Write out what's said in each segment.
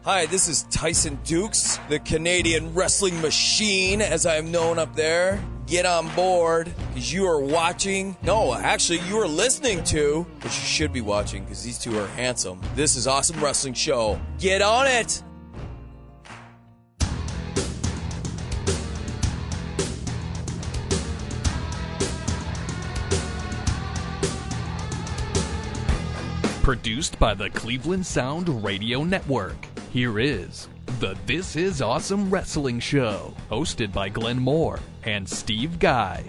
Hi, this is Tyson Dux, the Canadian wrestling machine, as I'm known up there. Get on board, because you are watching. No, actually, you are listening to, but you should be watching, because these two are handsome. This is Awesome Wrestling Show. Get on it! Produced by the Cleveland Sound Radio Network. Here is the This Is Awesome Wrestling Show, hosted by Glenn Moore and Steve Guy.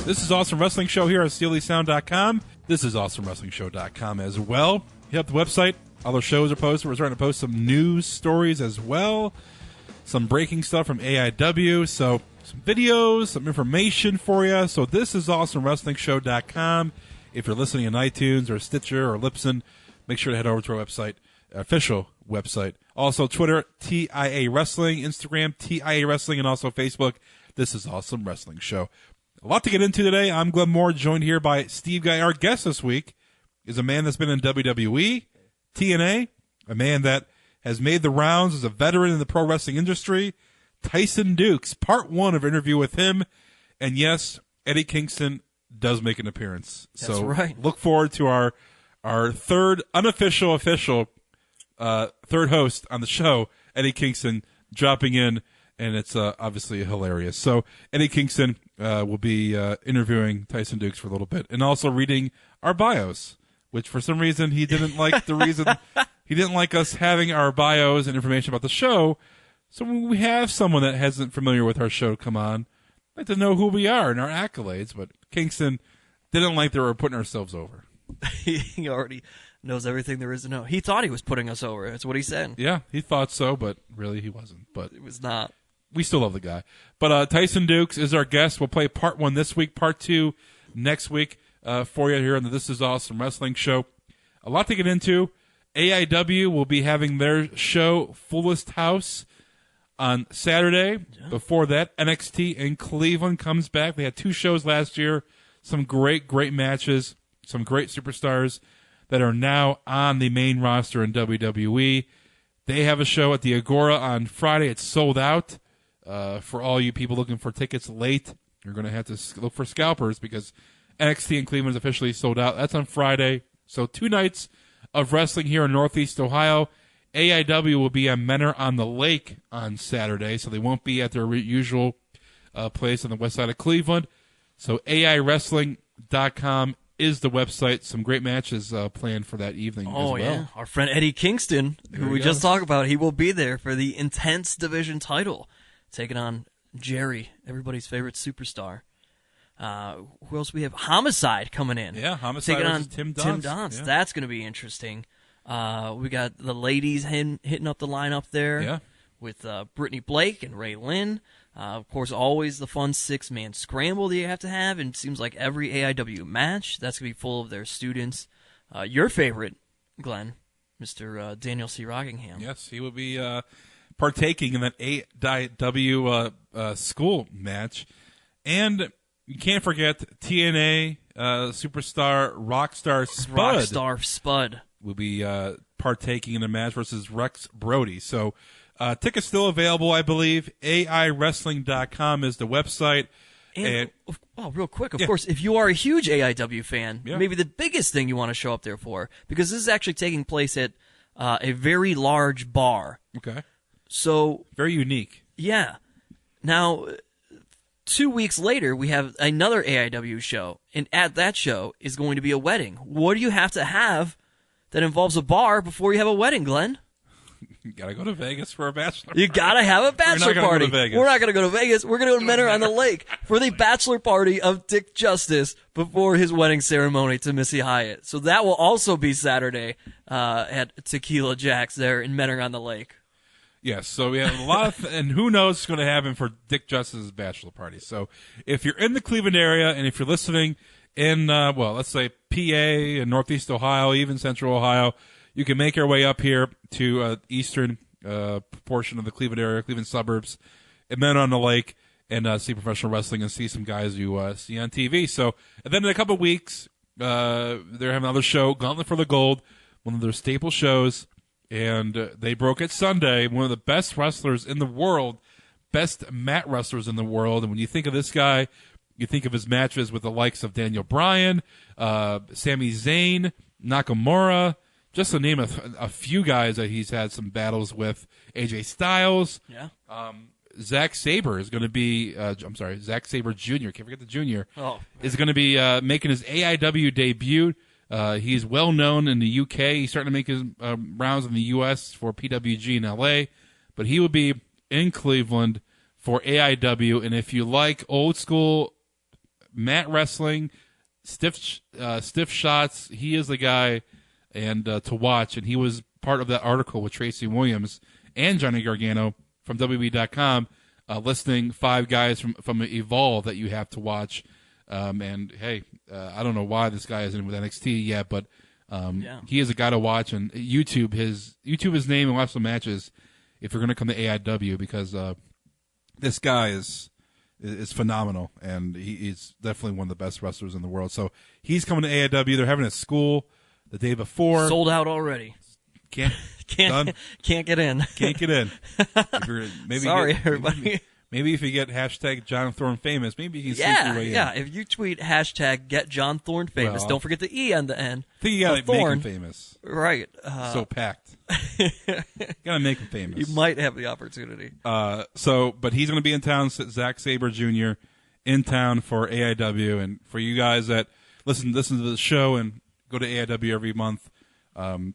This is Awesome Wrestling Show here at SteelySound.com. This is AwesomeWrestlingShow.com as well. Hit up the website. All the shows are posted. We're starting to post some news stories as well. Some breaking stuff from AIW. So some videos, some information for you. So this is AwesomeWrestlingShow.com. If you're listening on iTunes or Stitcher or Libsyn, make sure to head over to our website, official website. Also Twitter, TIA Wrestling, Instagram, TIA Wrestling, and also Facebook. This is Awesome Wrestling Show. A lot to get into today. I'm Glenn Moore, joined here by Steve Guy. Our guest this week is a man that's been in WWE, TNA, a man that has made the rounds as a veteran in the pro wrestling industry, Tyson Dux. Part one of our interview with him. And yes, Eddie Kingston does make an appearance. That's right. Look forward to our third unofficial, third host on the show, Eddie Kingston, dropping in, and it's obviously hilarious. So Eddie Kingston will be interviewing Tyson Dux for a little bit, and also reading our bios, which for some reason he didn't like the reason he didn't like us having our bios and information about the show. So when we have someone that isn't familiar with our show come on, I'd like to know who we are and our accolades, but Kingston didn't like that we were putting ourselves over. He already knows everything there is to know. He thought he was putting us over. That's what he said. Yeah, he thought so, but really he wasn't. But it was not. We still love the guy. But Tyson Dux is our guest. We'll play part one this week, part two next week for you here on the This Is Awesome Wrestling Show. A lot to get into. AIW will be having their show, Fullest House, on Saturday. Yeah. Before that, NXT in Cleveland comes back. They had two shows last year. Some great, great matches. Some great superstars that are now on the main roster in WWE. They have a show at the Agora on Friday. It's sold out. For all you people looking for tickets late, you're going to have to look for scalpers because NXT in Cleveland is officially sold out. That's on Friday. So 2 nights of wrestling here in Northeast Ohio. AIW will be at Menor on the Lake on Saturday, so they won't be at their usual place on the west side of Cleveland. So AIWrestling.com is the website. Some great matches planned for that evening as well. Oh, yeah. Our friend Eddie Kingston, who we just talked about, he will be there for the Intense Division title, taking on Jerry, everybody's favorite superstar. Who else we have? Homicide coming in. Yeah, Homicide taking on Tim Donst. Yeah. That's going to be interesting. We got the ladies hitting up the lineup there with Brittany Blake and Ray Lynn. Of course, always the fun 6-man scramble that you have to have, and it seems like every AIW match, that's going to be full of their students. Your favorite, Glenn, Mr. Daniel C. Rockingham. Yes, he will be partaking in that AIW school match. And you can't forget TNA superstar Rockstar Spud will be partaking in a match versus Rex Brody. So tickets still available, I believe. AIWrestling.com is the website. And real quick, of course, if you are a huge AIW fan, maybe the biggest thing you want to show up there for, because this is actually taking place at a very large bar. Okay. So very unique. Yeah. Now, 2 weeks later, we have another AIW show, and at that show is going to be a wedding. What do you have to have that involves a bar before you have a wedding, Glenn? You gotta go to Vegas for a bachelor. You gotta have a bachelor party. We're not gonna go to Vegas. We're gonna go to Menor on the Lake for the bachelor party of Dick Justice before his wedding ceremony to Missy Hyatt. So that will also be Saturday at Tequila Jack's there in Menor on the Lake. Yes, so we have a lot of, and who knows what's going to happen for Dick Justice's bachelor party. So if you're in the Cleveland area, and if you're listening in, let's say PA and Northeast Ohio, even Central Ohio, you can make your way up here to eastern portion of the Cleveland area, Cleveland suburbs, and then on the lake, and see professional wrestling and see some guys you see on TV. So, and then in a couple of weeks, they're having another show, Gauntlet for the Gold, one of their staple shows, and they broke it Sunday. One of the best wrestlers in the world, best mat wrestlers in the world. And when you think of this guy, you think of his matches with the likes of Daniel Bryan, Sami Zayn, Nakamura, just to name a few guys that he's had some battles with. AJ Styles. Yeah. Zack Sabre is going to be, Zack Sabre Jr., can't forget the Jr., is going to be making his AIW debut. He's well known in the UK. He's starting to make his rounds in the US for PWG in LA, but he will be in Cleveland for AIW. And if you like old school mat wrestling, stiff shots, he is the guy and to watch. And he was part of that article with Tracy Williams and Johnny Gargano from WWE.com, listing 5 guys from Evolve that you have to watch. And hey, I don't know why this guy isn't with NXT yet, but he is a guy to watch. And YouTube his name and watch some matches if you're going to come to AIW, because this guy is phenomenal, and he's definitely one of the best wrestlers in the world. So he's coming to AIW. They're having a school the day before. Sold out already. Can't get in. Can't get in. Sorry, everybody. Maybe if you get hashtag John Thorne famous, maybe you can sneak your way in. Yeah, if you tweet hashtag get John Thorne famous, don't forget the E on the end. I think you gotta make him famous. Right. So packed. Gotta make him famous. You might have the opportunity. But he's gonna be in town, Zack Sabre Jr. in town for AIW, and for you guys that listen to the show and go to AIW every month,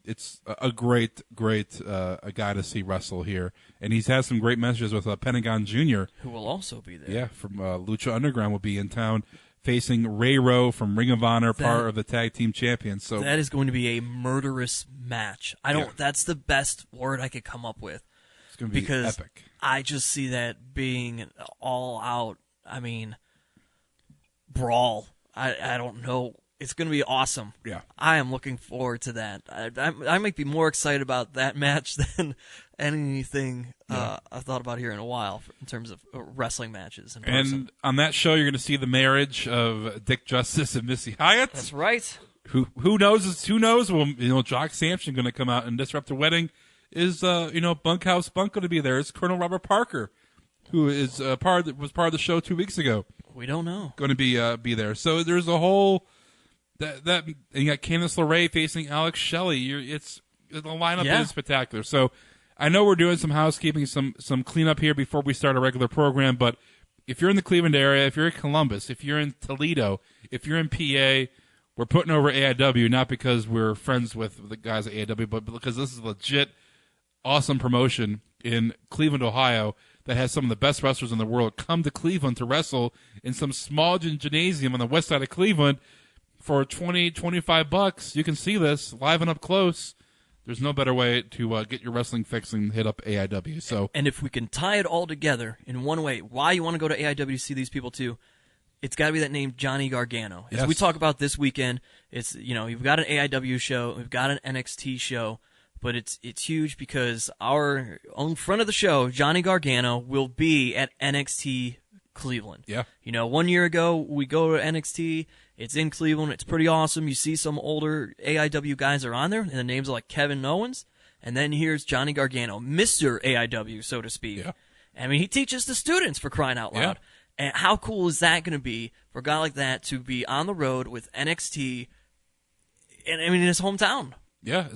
it's a great a guy to see wrestle here, and he's had some great messages with Pentagon Jr., who will also be there. Yeah, from Lucha Underground will be in town facing Ray Rowe from Ring of Honor, part of the tag team champions. So that is going to be a murderous match. That's the best word I could come up with. It's going to be epic. I just see that being an all out. I mean, brawl. I don't know. It's going to be awesome. Yeah. I am looking forward to that. I might be more excited about that match than anything I've thought about here in a while in terms of wrestling matches. And on that show, you're going to see the marriage of Dick Justice and Missy Hyatt. That's right. Who knows? Who knows? Well, Jock Sampson going to come out and disrupt the wedding. Is Bunkhouse Bunk going to be there? Is Colonel Robert Parker, who is was part of the show 2 weeks ago? We don't know. Going to be there. So there's a whole. And you got Candice LeRae facing Alex Shelley. The lineup is spectacular. So I know we're doing some housekeeping, some cleanup here before we start a regular program. But if you're in the Cleveland area, if you're in Columbus, if you're in Toledo, if you're in PA, we're putting over AIW not because we're friends with the guys at AIW, but because this is a legit, awesome promotion in Cleveland, Ohio, that has some of the best wrestlers in the world come to Cleveland to wrestle in some small gymnasium on the west side of Cleveland. For $20-$25, you can see this live and up close. There's no better way to get your wrestling fix and hit up AIW. So, and if we can tie it all together in one way, why you want to go to AIW to see these people too, it's got to be that name Johnny Gargano. As we talk about this weekend, it's you've got an AIW show, we've got an NXT show, but it's huge because our own friend of the show, Johnny Gargano, will be at NXT Cleveland. Yeah. 1 year ago we go to NXT. It's in Cleveland. It's pretty awesome. You see some older AIW guys are on there, and the names are like Kevin Owens. And then here's Johnny Gargano, Mr. AIW, so to speak. Yeah. I mean, he teaches the students, for crying out loud. Yeah. And how cool is that going to be for a guy like that to be on the road with NXT in his hometown? Yeah.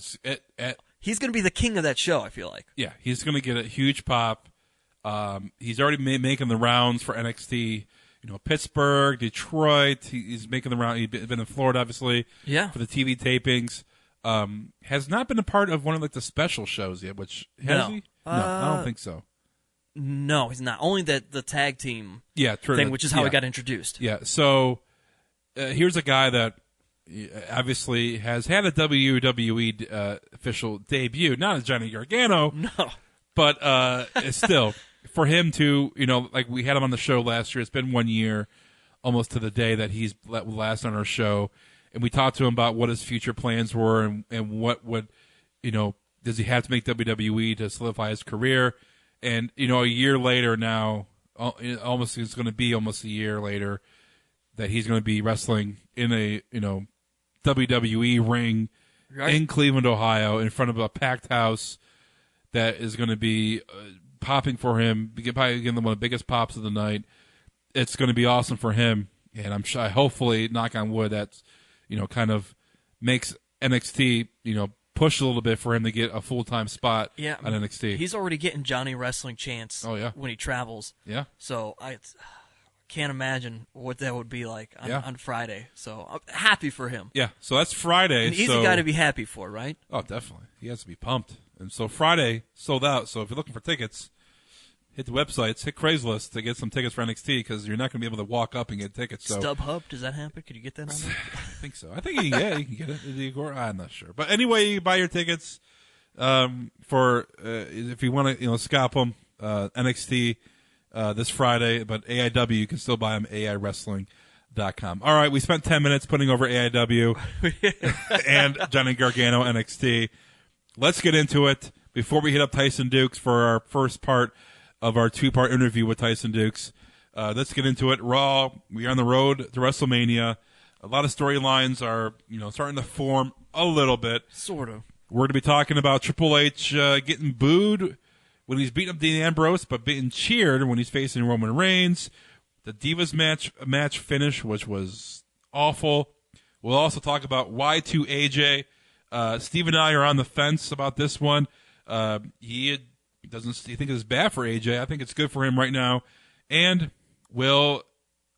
He's going to be the king of that show, I feel like. Yeah, he's going to get a huge pop. He's already making the rounds for NXT. Pittsburgh, Detroit. He's making the round. He's been in Florida, obviously. Yeah. For the TV tapings. Has not been a part of one of the special shows yet. Which has he? No, I don't think so. No, he's not. Only the tag team. Yeah, true. Thing, which is how he got introduced. Yeah. So here's a guy that obviously has had a WWE official debut. Not as Johnny Gargano. No. But still. For him to, like we had him on the show last year, it's been 1 year almost to the day that he's last on our show, and we talked to him about what his future plans were and what would, does he have to make WWE to solidify his career? And, a year later now, almost it's going to be almost a year later that he's going to be wrestling in a WWE ring in Cleveland, Ohio, in front of a packed house that is going to be popping for him. Probably again one of the biggest pops of the night. It's going to be awesome for him, and I'm sure, hopefully, knock on wood, that's kind of makes NXT push a little bit for him to get a full-time spot on NXT. He's already getting Johnny Wrestling chants when he travels. Yeah. So I can't imagine what that would be like on Friday. So I'm happy for him. Yeah, so that's Friday. And he's a guy to be happy for, right? Oh, definitely. He has to be pumped. And so Friday sold out. So if you're looking for tickets, hit the websites, hit Craigslist to get some tickets for NXT because you're not going to be able to walk up and get tickets. So StubHub, does that happen? Could you get that on there? I think so. I think you can get it. I'm not sure. But anyway, you buy your tickets for if you want to scalp them, NXT this Friday. But AIW, you can still buy them, AIWrestling.com. All right, we spent 10 minutes putting over AIW and Johnny Gargano NXT. Let's get into it before we hit up Tyson Dux for our first part of our 2-part interview with Tyson Dux. Let's get into it. Raw, we are on the road to WrestleMania. A lot of storylines are, starting to form a little bit. Sort of. We're going to be talking about Triple H getting booed when he's beating up Dean Ambrose, but being cheered when he's facing Roman Reigns. The Divas match finish, which was awful. We'll also talk about Y2AJ. Steve and I are on the fence about this one. He think it's bad for AJ. I think it's good for him right now. And will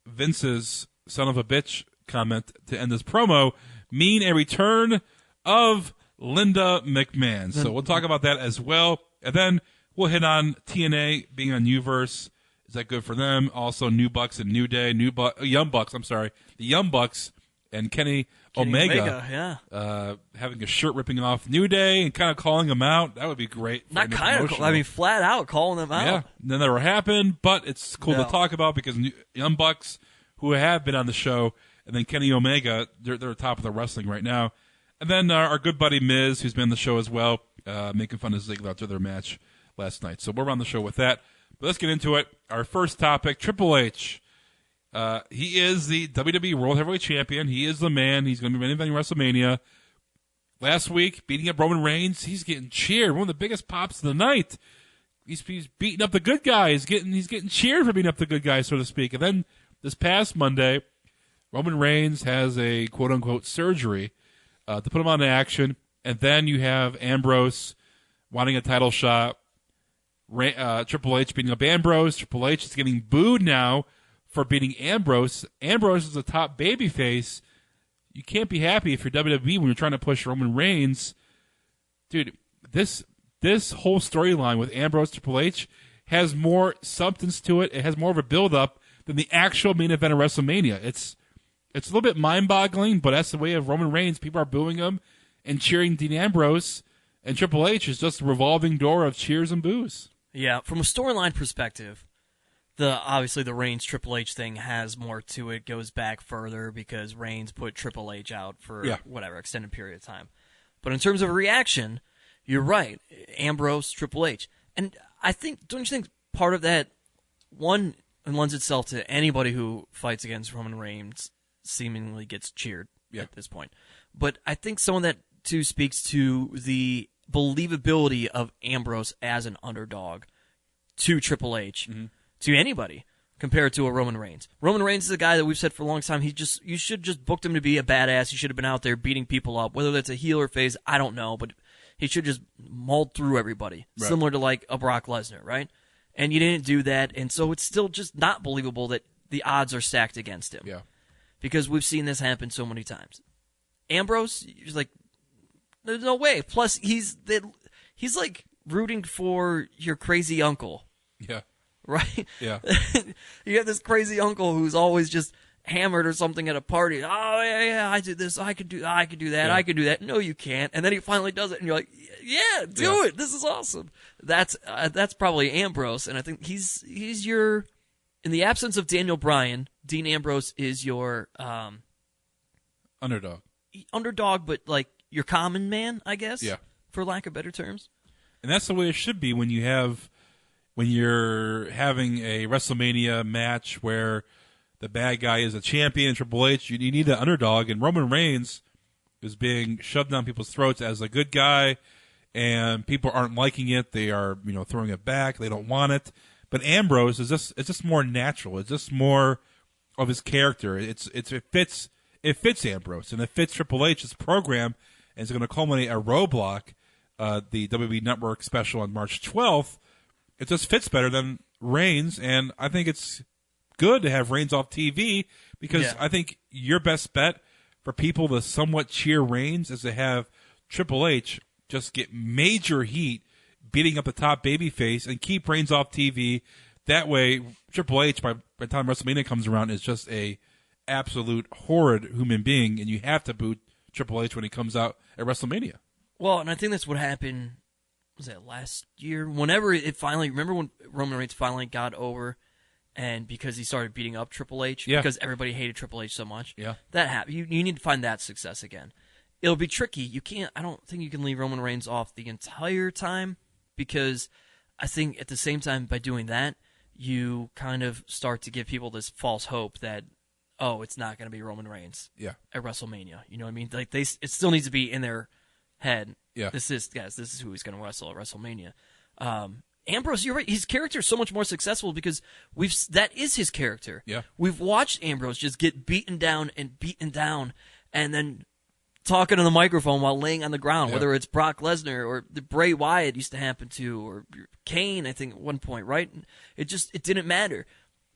Vince's son of a bitch comment to end this promo mean a return of Linda McMahon? So we'll talk about that as well. And then we'll hit on TNA being on Uverse. Is that good for them? Also, New Bucks and New Day. Young Bucks, the Young Bucks and Kenny Omega having a shirt ripping off New Day and kind of calling them out. That would be great. Not kind of, flat out calling them out. Yeah, that never happened, but it's cool to talk about because Young Bucks, who have been on the show, and then Kenny Omega, they're top of the wrestling right now. And then our good buddy Miz, who's been on the show as well, making fun of Ziggler after their match last night. So we're on the show with that. But let's get into it. Our first topic, Triple H. He is the WWE World Heavyweight Champion. He is the man. He's going to be main eventing WrestleMania. Last week, beating up Roman Reigns, he's getting cheered. One of the biggest pops of the night. He's beating up the good guys. He's getting cheered for beating up the good guys, so to speak. And then this past Monday, Roman Reigns has a quote-unquote surgery to put him on action. And then you have Ambrose wanting a title shot. Triple H beating up Ambrose. Triple H is getting booed now for beating Ambrose. Ambrose is a top babyface. You can't be happy if you're WWE when you're trying to push Roman Reigns. Dude, this whole storyline with Ambrose Triple H has more substance to it. It has more of a build-up than the actual main event of WrestleMania. It's a little bit mind-boggling, but that's the way of Roman Reigns. People are booing him and cheering Dean Ambrose, and Triple H is just a revolving door of cheers and boos. Yeah, from a storyline perspective, obviously the Reigns Triple H thing has more to it, goes back further because Reigns put Triple H out for whatever extended period of time. But in terms of a reaction, you're right, Ambrose, Triple H. And I think, don't you think part of that, one, lends itself to anybody who fights against Roman Reigns seemingly gets cheered at this point. But I think some of that, too, speaks to the believability of Ambrose as an underdog to Triple H, to anybody, compared to a Roman Reigns. Roman Reigns is a guy that we've said for a long time, you should just booked him to be a badass. He should have been out there beating people up. Whether that's a heel or face, I don't know, but he should just mauled through everybody, similar to like a Brock Lesnar, right? And you didn't do that, and so it's still just not believable that the odds are stacked against him. Yeah. Because we've seen this happen so many times. Ambrose, he's like, there's no way. Plus, he's like rooting for your crazy uncle. Yeah. Right? Yeah. You have this crazy uncle who's always just hammered or something at a party. Oh, yeah, I did this. I could do that. I could do that. No, you can't. And then he finally does it, and you're like, yeah, do it. This is awesome. That's probably Ambrose, and I think he's your, in the absence of Daniel Bryan, Dean Ambrose is your underdog. Underdog, but like your common man, I guess. Yeah. For lack of better terms. And that's the way it should be when you have when you're having a WrestleMania match where the bad guy is a champion, Triple H, you need an underdog, and Roman Reigns is being shoved down people's throats as a good guy, and people aren't liking it. They are, throwing it back. They don't want it. But Ambrose it's just more natural. It's just more of his character. It fits Ambrose, and it fits Triple H's program, and it's going to culminate at Roadblock, the WWE Network special on March 12th. It just fits better than Reigns, and I think it's good to have Reigns off TV because I think your best bet for people to somewhat cheer Reigns is to have Triple H just get major heat beating up the top babyface and keep Reigns off TV. That way, Triple H, by the time WrestleMania comes around, is just a absolute horrid human being, and you have to boot Triple H when he comes out at WrestleMania. Well, and I think that's what happened, was that last year? Whenever it finally, remember when Roman Reigns finally got over, and because he started beating up Triple H, because everybody hated Triple H so much, that happened. You need to find that success again. It'll be tricky. I don't think you can leave Roman Reigns off the entire time, because I think at the same time, by doing that, you kind of start to give people this false hope that, oh, it's not going to be Roman Reigns at WrestleMania. You know what I mean? Like it still needs to be in their head. Yeah. This is who he's going to wrestle at WrestleMania. Ambrose, you're right. His character is so much more successful because that is his character. Yeah. We've watched Ambrose just get beaten down, and then talking on the microphone while laying on the ground, whether it's Brock Lesnar or the Bray Wyatt used to happen to, or Kane, I think at one point, right? It didn't matter.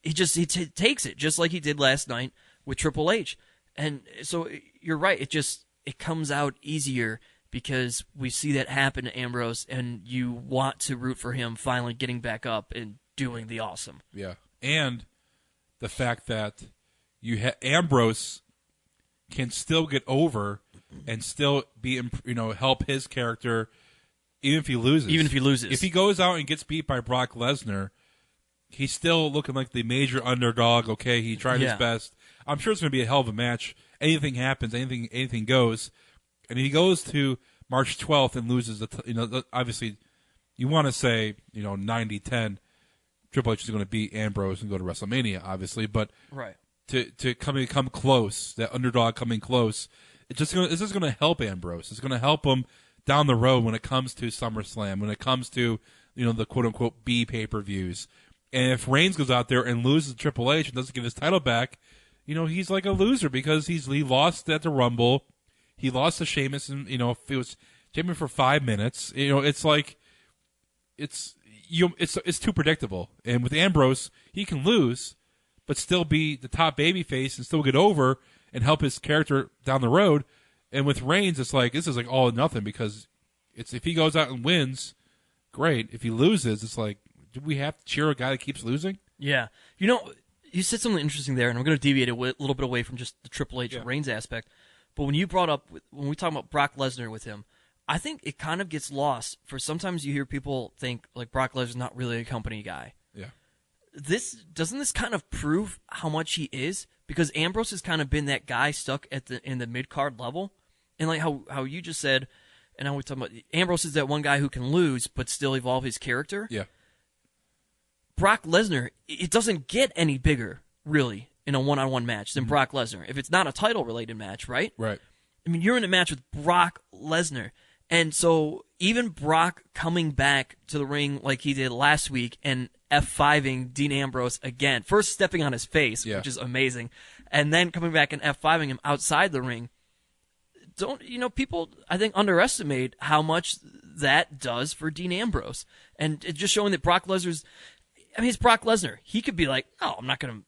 He takes it just like he did last night with Triple H. And so you're right. It comes out easier because we see that happen to Ambrose, and you want to root for him finally getting back up and doing the awesome. Yeah. And the fact that Ambrose can still get over and still be, help his character even if he loses. If he goes out and gets beat by Brock Lesnar, he's still looking like the major underdog. Okay, he tried his best. I'm sure it's going to be a hell of a match. Anything happens, anything goes. And he goes to March 12th and loses, obviously, you want to say, 90-10, Triple H is going to beat Ambrose and go to WrestleMania, obviously. But to come close, that underdog coming close, it's just going to help Ambrose. It's going to help him down the road when it comes to SummerSlam, when it comes to, the quote-unquote B pay-per-views. And if Reigns goes out there and loses Triple H and doesn't get his title back, he's like a loser because he lost at the Rumble. He lost to Sheamus, and it was champion for 5 minutes. It's like it's too predictable. And with Ambrose, he can lose, but still be the top babyface and still get over and help his character down the road. And with Reigns, it's like this is like all or nothing because if he goes out and wins, great. If he loses, it's like, do we have to cheer a guy that keeps losing? Yeah, you said something interesting there, and I'm going to deviate a little bit away from just the Triple H Reigns aspect. But when you brought up, when we talk about Brock Lesnar with him, I think it kind of gets lost. For sometimes you hear people think like Brock Lesnar's not really a company guy. Yeah. Doesn't this kind of prove how much he is? Because Ambrose has kind of been that guy stuck in the mid-card level. And like how you just said, and how we talk about Ambrose is that one guy who can lose but still evolve his character. Yeah. Brock Lesnar, it doesn't get any bigger, really, in a one-on-one match than Brock Lesnar. If it's not a title-related match, right? Right. I mean, you're in a match with Brock Lesnar. And so even Brock coming back to the ring like he did last week and F5ing Dean Ambrose again, first stepping on his face, which is amazing, and then coming back and F5ing him outside the ring. People, I think, underestimate how much that does for Dean Ambrose. And it's just showing that Brock Lesnar's, it's Brock Lesnar. He could be like, oh, I'm not going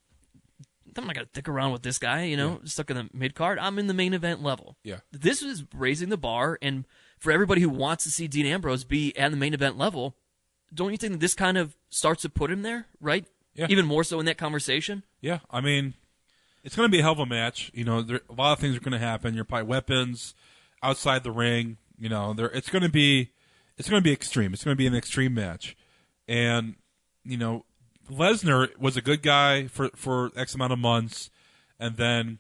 to stick around with this guy, stuck in the mid-card. I'm in the main event level. Yeah. This is raising the bar, and for everybody who wants to see Dean Ambrose be at the main event level, don't you think that this kind of starts to put him there, right? Yeah. Even more so in that conversation? Yeah, it's going to be a hell of a match. A lot of things are going to happen. You're probably weapons outside the ring. It's going to be extreme. It's going to be an extreme match. And, Lesnar was a good guy for X amount of months, and then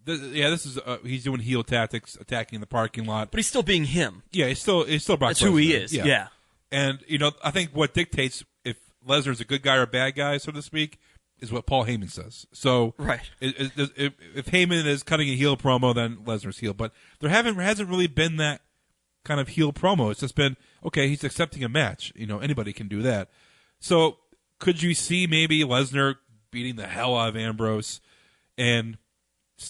this is he's doing heel tactics, attacking the parking lot, but he's still being him. Yeah, he's still Brock. That's Lesnar. who he is. Yeah. And I think what dictates if Lesnar's a good guy or a bad guy, so to speak, is what Paul Heyman says. So right. If Heyman is cutting a heel promo, then Lesnar's heel. But there hasn't really been that kind of heel promo. It's just been, okay, he's accepting a match. Anybody can do that. So could you see maybe Lesnar beating the hell out of Ambrose, and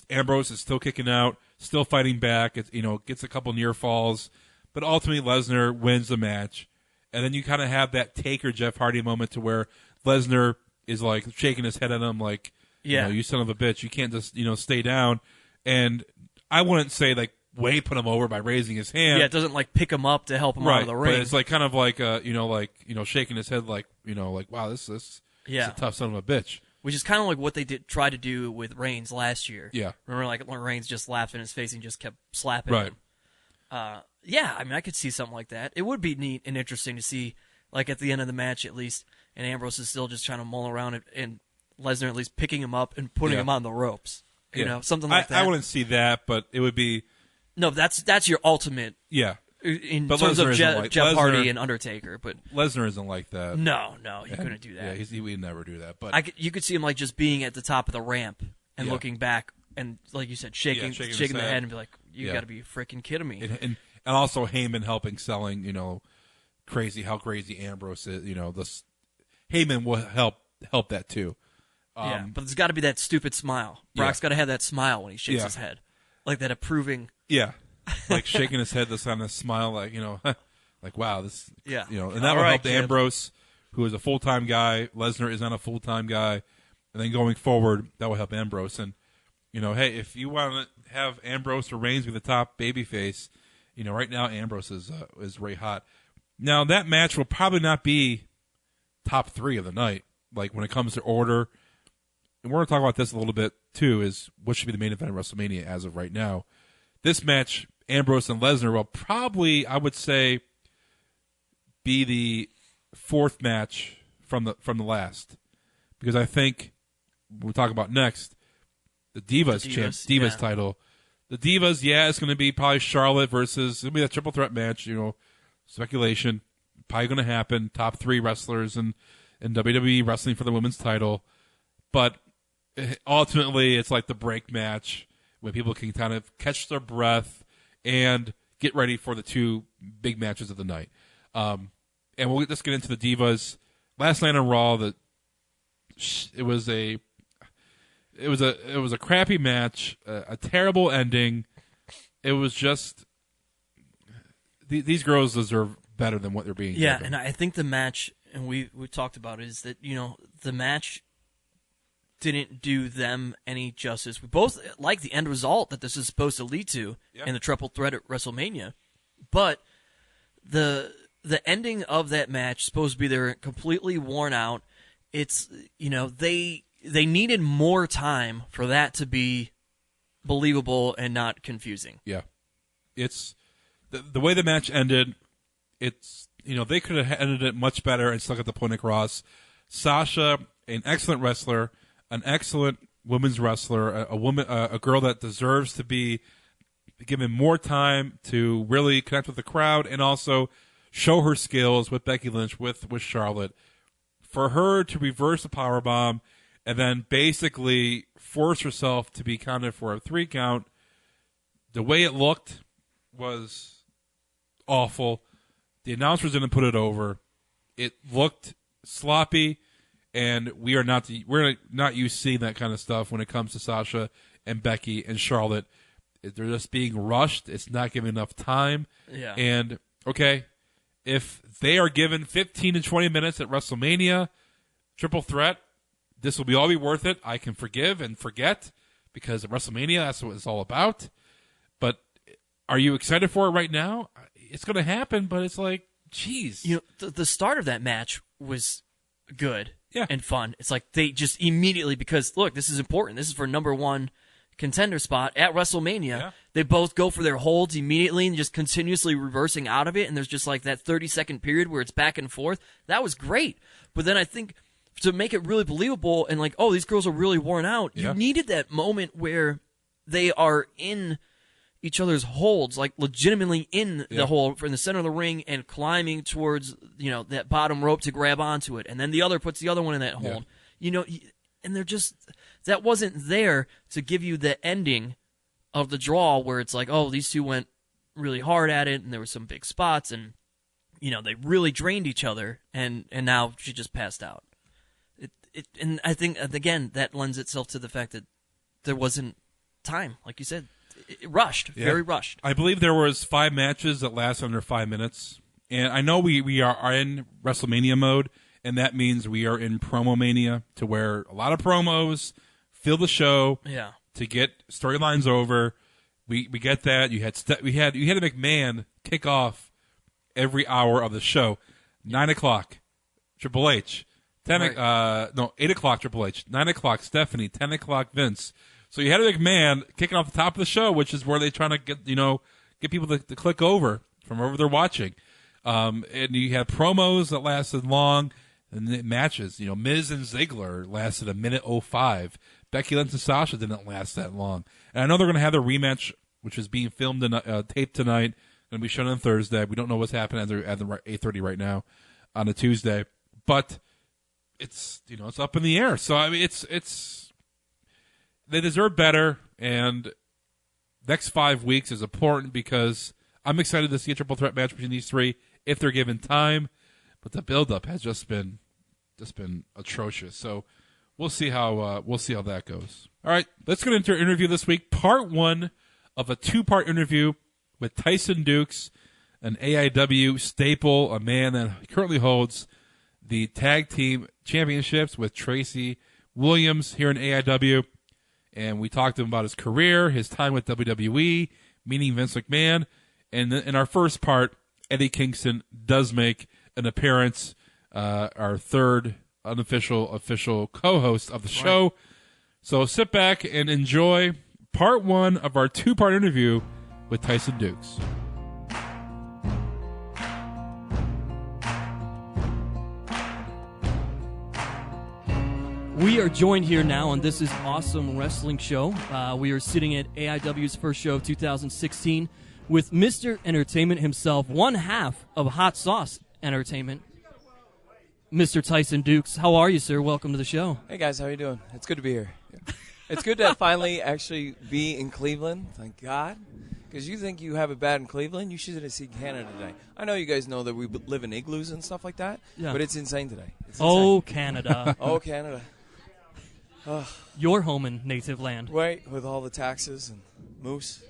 Ambrose is still kicking out, still fighting back, gets a couple near falls, but ultimately Lesnar wins the match. And then you kind of have that Taker Jeff Hardy moment to where Lesnar is like shaking his head at him like, you son of a bitch, you can't just, stay down. And I wouldn't say like Wade put him over by raising his hand. Yeah, it doesn't like pick him up to help him out of the ring. But it's like kind of like, shaking his head like, like, wow, this is a tough son of a bitch. Which is kind of like what they tried to do with Reigns last year. Yeah. Remember, like, Reigns just laughed in his face and just kept slapping him. Yeah, I mean, I could see something like that. It would be neat and interesting to see, like, at the end of the match, at least, and Ambrose is still just trying to mull around and Lesnar at least picking him up and putting him on the ropes. You know, something like that. I wouldn't see that, but it would be... No, that's your ultimate... Yeah. In but terms Lesnar of Jeff Lesnar, Hardy and Undertaker, but... Lesnar isn't like that. No, he couldn't do that. Yeah, he would never do that. But you could see him, like, just being at the top of the ramp and looking back and, like you said, shaking the head and be like, you got to be freaking kidding me. And also Heyman helping selling, how crazy Ambrose is. Heyman will help that too. But there's got to be that stupid smile. Brock's got to have that smile when he shakes his head, like that approving. Yeah, like shaking his head, this kind of smile, like like wow, this. Yeah, and that will help Ambrose, who is a full-time guy. Lesnar is not a full-time guy, and then going forward, that will help Ambrose. And hey, if you want to have Ambrose or Reigns be the top babyface, right now Ambrose is very hot. Now that match will probably not be top 3 of the night. Like when it comes to order, and we're going to talk about this a little bit too, is what should be the main event of WrestleMania as of right now. This match, Ambrose and Lesnar, will probably, I would say, be the 4th match from the last, because I think we'll talk about next the Divas title. The Divas, it's going to be probably Charlotte versus, it'll be that triple threat match. Speculation, probably going to happen. Top 3 wrestlers in WWE wrestling for the women's title, but ultimately it's like the break match when people can kind of catch their breath and get ready for the 2 big matches of the night. And let's get into the Divas. Last night on Raw, it was a crappy match, a terrible ending. It was just these girls deserve better than what they're being given. And I think the match, and we talked about it, is that the match didn't do them any justice. We both like the end result that this is supposed to lead to in the triple threat at WrestleMania, but the ending of that match is supposed to be they're completely worn out. It's they needed more time for that to be believable and not confusing. Yeah, it's the way the match ended. It's they could have ended it much better and stuck at the point across. Sasha, an excellent wrestler, an excellent women's wrestler, a girl that deserves to be given more time to really connect with the crowd and also show her skills with Becky Lynch, with Charlotte. For her to reverse the powerbomb and then basically force herself to be counted for a 3 count, the way it looked was awful. The announcers didn't put it over. It looked sloppy, and we're not used to seeing that kind of stuff when it comes to Sasha and Becky and Charlotte. They're just being rushed. It's not giving enough time. Yeah. And okay, if they are given 15 to 20 minutes at WrestleMania, triple threat, this will all be worth it. I can forgive and forget because at WrestleMania, that's what it's all about. But are you excited for it right now? It's going to happen, but it's like, geez. The start of that match was good Yeah. and fun. It's like they just immediately, because look, this is important. This is for number 1 contender spot at WrestleMania. Yeah. They both go for their holds immediately and just continuously reversing out of it. And there's just like that 30-second period where it's back and forth. That was great. But then I think to make it really believable and like, oh, these girls are really worn out, you needed that moment where they are in each other's holds, like legitimately in the hole in the center of the ring and climbing towards, that bottom rope to grab onto it. And then the other puts the other one in that hold. And they're just, that wasn't there to give you the ending of the draw where it's like, oh, these two went really hard at it and there were some big spots and, they really drained each other and now she just passed out. And I think, again, that lends itself to the fact that there wasn't time, like you said. It rushed, very rushed. I believe there was 5 matches that lasted under 5 minutes. And I know we are in WrestleMania mode, and that means we are in promo mania, to where a lot of promos fill the show to get storylines over. We get that. You had a McMahon kick off every hour of the show. 9 o'clock, Triple H. 8 o'clock, Triple H. 9 o'clock, Stephanie. 10 o'clock, Vince. So you had a McMahon kicking off the top of the show, which is where they're trying to get people to click over from wherever they're watching. And you had promos that lasted long, and the matches. Miz and Ziggler lasted 1:05. Becky Lynch and Sasha didn't last that long. And I know they're going to have their rematch, which is being filmed and taped tonight. Going to be shown on Thursday. We don't know what's happening at the 8:30 right now on a Tuesday, but it's it's up in the air. So I mean, it's they deserve better, and next 5 weeks is important because I'm excited to see a triple threat match between these three if they're given time. But the build-up has just been atrocious. So we'll see how that goes. All right, let's get into our interview this week. Part 1 of a 2-part interview with Tyson Dux, an AIW staple, a man that currently holds the tag team championships with Tracy Williams here in AIW. And we talked to him about his career, his time with WWE, meeting Vince McMahon. And in our first part, Eddie Kingston does make an appearance, our third official co-host of the show. So sit back and enjoy part 1 of our 2-part interview with Tyson Dux. We are joined here now on This Is Awesome Wrestling Show. We are sitting at AIW's first show of 2016 with Mr. Entertainment himself, one half of Hot Sauce Entertainment, Mr. Tyson Dux. How are you, sir? Welcome to the show. Hey, guys. How are you doing? It's good to be here. It's good to finally actually be in Cleveland. Thank God. Because you think you have it bad in Cleveland, you should have seen Canada today. I know you guys know that we live in igloos and stuff like that, but it's insane today. It's insane. Oh, Canada. Oh, Canada. Your home and native land. Right, with all the taxes and moose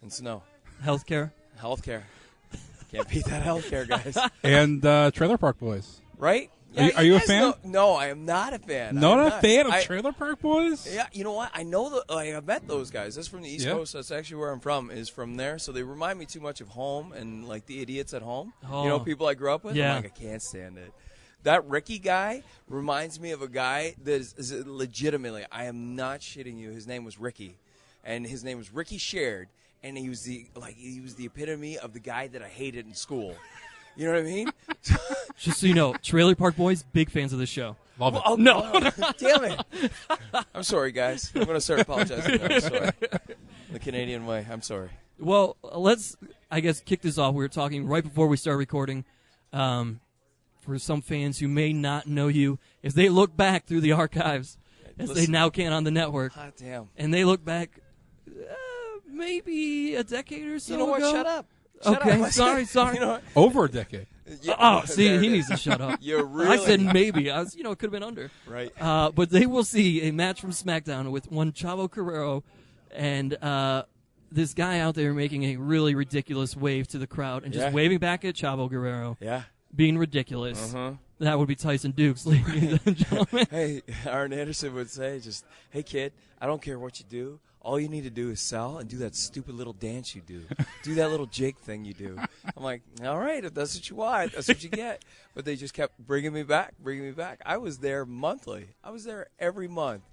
and snow. Healthcare. Can't beat that healthcare, guys. And Trailer Park Boys. Right? Yeah, are you a fan? No, I am not a fan. Not a fan of Trailer Park Boys? Yeah, you know what? I know I've met those guys. That's from the East Coast. That's actually where I'm from, is from there. So they remind me too much of home and like the idiots at home. Oh. People I grew up with. Yeah. I'm like, I can't stand it. That Ricky guy reminds me of a guy that is legitimately, I am not shitting you. His name was Ricky, and his name was Ricky Shared, and he was the epitome of the guy that I hated in school. You know what I mean? Just so you know, Trailer Park Boys, big fans of this show. Love it. Oh, no. Damn it. I'm sorry, guys. I'm going to start apologizing. I'm sorry. The Canadian way. I'm sorry. Well, let's, I guess, kick this off. We were talking right before we started recording. For some fans who may not know you, if they look back through the archives, as they now can on the network, hot damn, and they look back maybe a decade or so You know what? ago. Shut up. Okay, Shut sorry. You know what? Over a decade. See, he needs to shut up. You're really... I said maybe. It could have been under. Right. But they will see a match from SmackDown with one Chavo Guerrero and this guy out there making a really ridiculous wave to the crowd and just waving back at Chavo Guerrero. Yeah. Being ridiculous. That would be Tyson Dux, ladies and gentlemen. Hey, Arn Anderson would say, hey, kid, I don't care what you do. All you need to do is sell and do that stupid little dance you do. Do that little Jake thing you do. I'm like, all right, if that's what you want, that's what you get. But they just kept bringing me back. I was there monthly. I was there every month.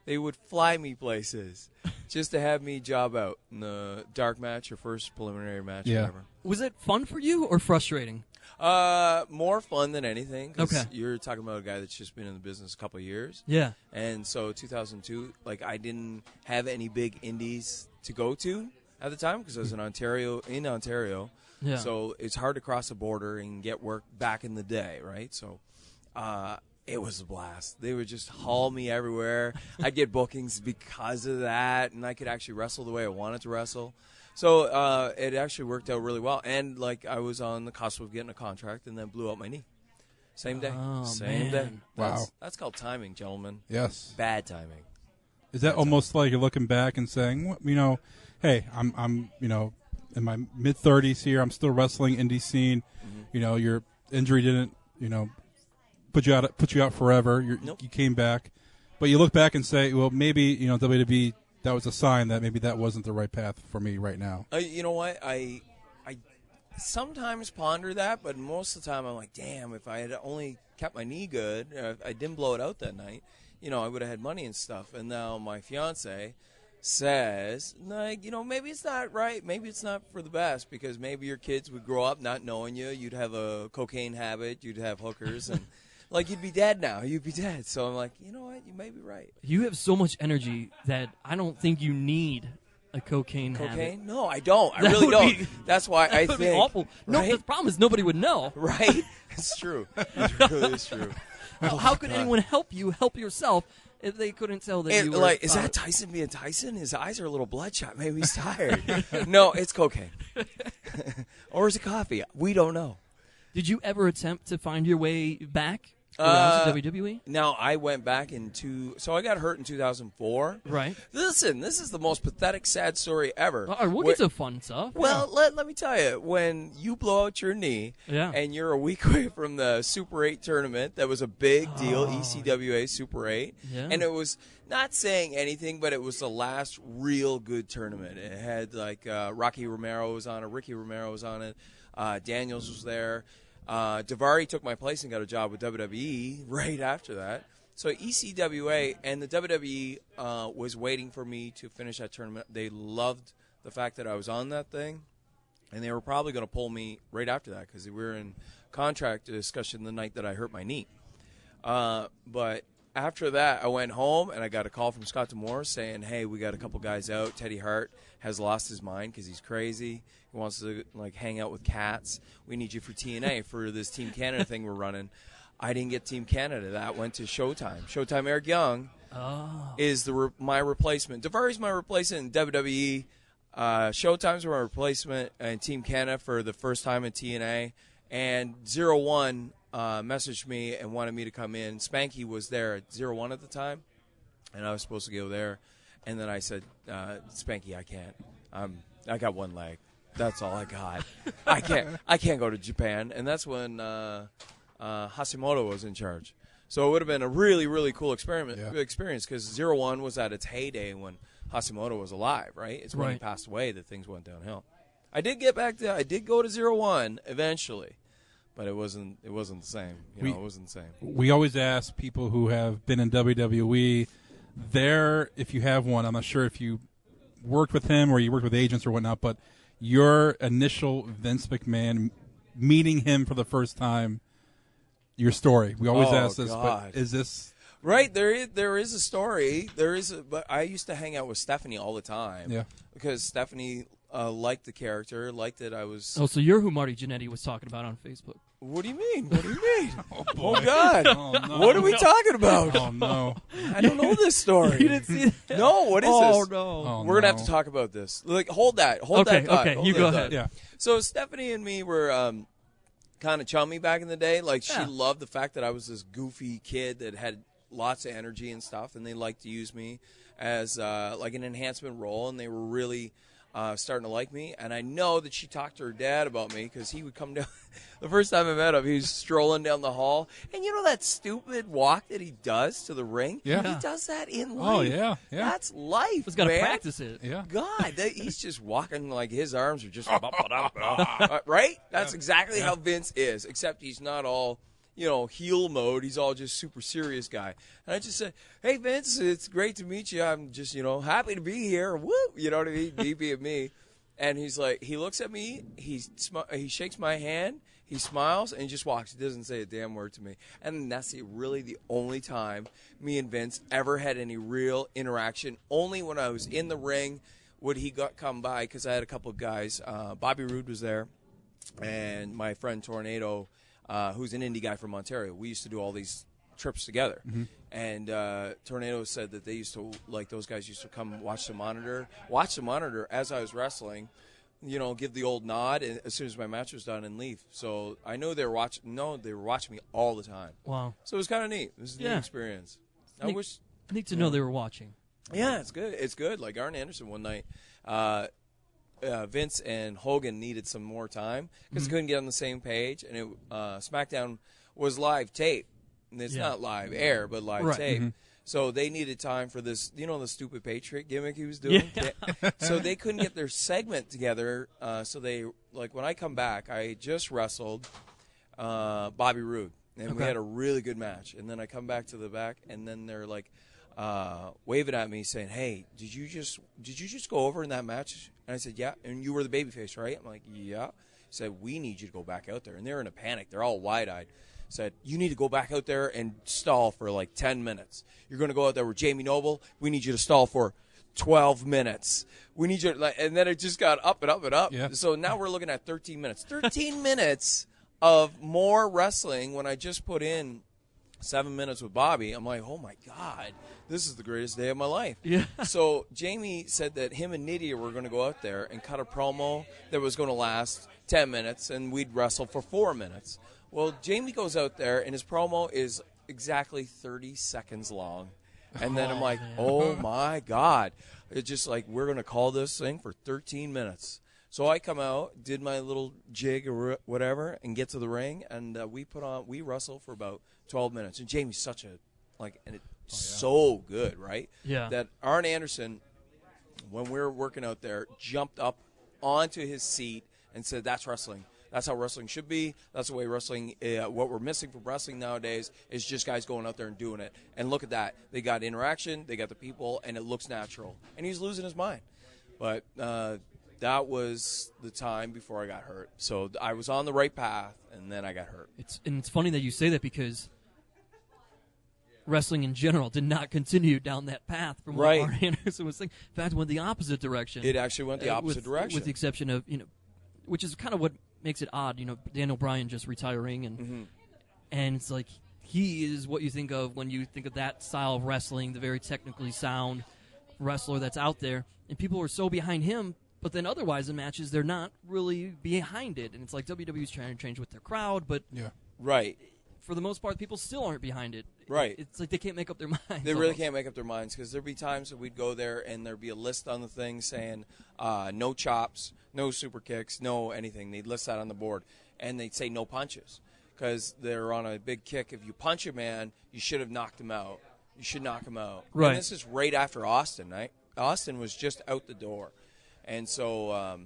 They would fly me places just to have me job out in the dark match or first preliminary match or whatever. Was it fun for you or frustrating? More fun than anything. 'Cause okay. You're talking about a guy that's just been in the business a couple of years. Yeah. And so 2002, I didn't have any big indies to go to at the time because I was in Ontario. Yeah. So it's hard to cross the border and get work back in the day, right? So it was a blast. They would just haul me everywhere. I'd get bookings because of that, and I could actually wrestle the way I wanted to wrestle. So it actually worked out really well. And, like, I was on the cusp of getting a contract and then blew out my knee. Same day. Same day. Wow. That's called timing, gentlemen. Yes. Bad timing. Is that almost like you're looking back and saying, you know, hey, I'm you know, in my mid-30s here. I'm still wrestling indie scene. Mm-hmm. You know, your injury didn't, you know, put you out forever. Nope. You came back. But you look back and say, well, maybe, you know, WWE, that was a sign that maybe that wasn't the right path for me right now. You know what? I sometimes ponder that, but most of the time I'm like, damn, if I had only kept my knee good, if I didn't blow it out that night, you know, I would have had money and stuff. And now my fiance says, like, you know, maybe it's not right. Maybe it's not for the best because maybe your kids would grow up not knowing you. You'd have a cocaine habit. You'd have hookers. And, like, you'd be dead now. You'd be dead. So I'm like, you know what? You may be right. You have so much energy that I don't think you need a cocaine habit. No, I don't. I really don't. That's why I That would think. be awful. No, right? the problem is nobody would know. Right? It's true. It really is true. How could anyone help you help yourself if they couldn't tell that you were... Like, is that Tyson being Tyson? His eyes are a little bloodshot. Maybe he's tired. No, it's cocaine. Or is it coffee? We don't know. Did you ever attempt to find your way back around to WWE? Now, I went back so I got hurt in 2004. Right. Listen, this is the most pathetic, sad story ever. All right, we'll get to fun stuff. Well, let me tell you, when you blow out your knee and you're a week away from the Super 8 tournament, that was a big deal, ECWA Super 8. Yeah. And it was not saying anything, but it was the last real good tournament. It had, like, Ricky Romero was on it. Daniels was there. Daivari took my place and got a job with WWE right after that. So ECWA and the WWE was waiting for me to finish that tournament. They loved the fact that I was on that thing, and they were probably going to pull me right after that because we were in contract discussion the night that I hurt my knee. But after that, I went home, and I got a call from Scott D'Amore saying, hey, we got a couple guys out. Teddy Hart has lost his mind because he's crazy. He wants to, like, hang out with cats. We need you for TNA for this Team Canada thing we're running. I didn't get Team Canada. That went to Showtime. Showtime Eric Young is my replacement. Daivari's my replacement in WWE. Showtime's my replacement in Team Canada for the first time in TNA. And 01 messaged me and wanted me to come in. Spanky was there at 01 at the time, and I was supposed to go there. And then I said, Spanky, I can't. I got one leg. That's all I got. I can't go to Japan. And that's when Hashimoto was in charge. So it would have been a really, really cool experience because 01 was at its heyday when Hashimoto was alive, right? It's when he passed away that things went downhill. I did go to 01 eventually, but it wasn't the same. It wasn't the same. We always ask people who have been in WWE, if you have one, I'm not sure if you worked with him or you worked with agents or whatnot, but your initial Vince McMahon meeting him for the first time, your story. We always ask this, but is this right? There is a story. But I used to hang out with Stephanie all the time. Yeah, because Stephanie liked the character, liked that I was. Oh, so you're who Marty Jannetty was talking about on Facebook. What do you mean? Oh, God. Oh, no. What are we talking about? Oh, no. I don't know this story. You didn't see that? No, what is this? Oh, no. We're going to have to talk about this. Like, hold that thought. Okay, Hold you that go thought. ahead. Yeah. So Stephanie and me were kind of chummy back in the day. Like, she loved the fact that I was this goofy kid that had lots of energy and stuff, and they liked to use me as, like, an enhancement role, and they were really starting to like me. And I know that she talked to her dad about me because he would come down. The first time I met him, he was strolling down the hall. And you know that stupid walk that he does to the ring? Yeah. He does that in life. Oh, yeah. That's life, He's got to man. practice it. Yeah. God, he's just walking like his arms are just right? That's exactly how Vince is, except he's not all, heel mode. He's all just super serious guy. And I just said, hey, Vince, it's great to meet you. I'm just, happy to be here. Woo! You know what I mean? Me being me. And he's like, he looks at me, he shakes my hand, he smiles, and he just walks. He doesn't say a damn word to me. And that's really the only time me and Vince ever had any real interaction, only when I was in the ring would he come by, because I had a couple of guys. Bobby Roode was there, and my friend Tornado, who's an indie guy from Ontario. We used to do all these trips together. And Tornado said that they used to, like, those guys used to come watch the monitor as I was wrestling, give the old nod as soon as my match was done and leave. So I know they were watching me all the time. Wow. So it was kind of neat. It was a neat experience. Neat to know they were watching. Yeah, it's good. It's good. Like Arn Anderson one night, Vince and Hogan needed some more time because they couldn't get on the same page, and SmackDown was live tape. It's not live air, but live tape. So they needed time for this, the stupid Patriot gimmick he was doing. So they couldn't get their segment together. So they, like, when I come back, I just wrestled Bobby Roode, and we had a really good match. And then I come back to the back, and then they're like waving at me, saying, "Hey, did you just go over in that match?" And I said, "Yeah." And you were the babyface, right? I'm like, "Yeah." He said, "We need you to go back out there." And they're in a panic. They're all wide-eyed. Said, "You need to go back out there and stall for like 10 minutes. You're going to go out there with Jamie Noble. We need you to stall for 12 minutes. We need you to," and then it just got up and up and up. Yeah. So now we're looking at 13 minutes. 13 minutes of more wrestling when I just put in 7 minutes with Bobby. I'm like, oh, my God, this is the greatest day of my life. Yeah. So Jamie said that him and Nydia were going to go out there and cut a promo that was going to last 10 minutes, and we'd wrestle for 4 minutes. Well, Jamie goes out there, and his promo is exactly 30 seconds long. And then I'm like, oh, my God. It's just like, we're going to call this thing for 13 minutes. So I come out, did my little jig or whatever, and get to the ring, and we wrestle for about 12 minutes. And Jamie's such so good, right? Yeah. That Arn Anderson, when we were working out there, jumped up onto his seat and said, "That's wrestling. That's how wrestling should be. That's the way wrestling, what we're missing from wrestling nowadays is just guys going out there and doing it. And look at that. They got interaction, they got the people, and it looks natural." And he's losing his mind. But that was the time before I got hurt. So I was on the right path, and then I got hurt. It's funny that you say that, because wrestling in general did not continue down that path from what Arn Anderson was saying. In fact, it went the opposite direction. It actually went the opposite direction. With the exception of, which is kind of what makes it odd, Daniel Bryan just retiring, and it's like he is what you think of when you think of that style of wrestling, the very technically sound wrestler that's out there, and people are so behind him, but then otherwise in matches they're not really behind it, and it's like WWE's trying to change with their crowd, but for the most part people still aren't behind it. It's like they can't make up their minds. They really can't make up their minds, because there'd be times that we'd go there and there'd be a list on the thing saying no chops, no super kicks, no anything. They'd list that on the board, and they'd say no punches, because they're on a big kick. If you punch a man, you should have knocked him out. You should knock him out. Right. And this is right after Austin, right? Austin was just out the door. And so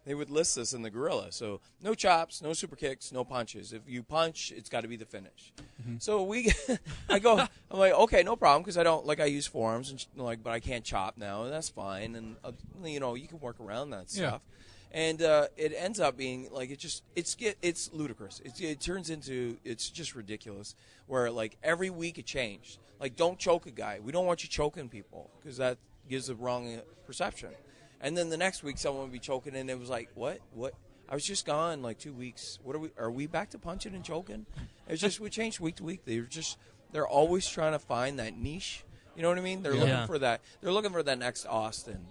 they would list this in the gorilla. So no chops, no super kicks, no punches. If you punch, it's got to be the finish. So I'm like, okay, no problem, because I use forearms and but I can't chop now, and that's fine. And you can work around that stuff. And it ends up being like it's ludicrous. It turns into, it's just ridiculous. Where like every week it changed. Like, don't choke a guy. We don't want you choking people, because that gives a wrong perception. And then the next week someone would be choking, and it was like, what? I was just gone like 2 weeks. Are we back to punching and choking? It's just, we changed week to week. They're always trying to find that niche. You know what I mean? They're looking for that. They're looking for that next Austin.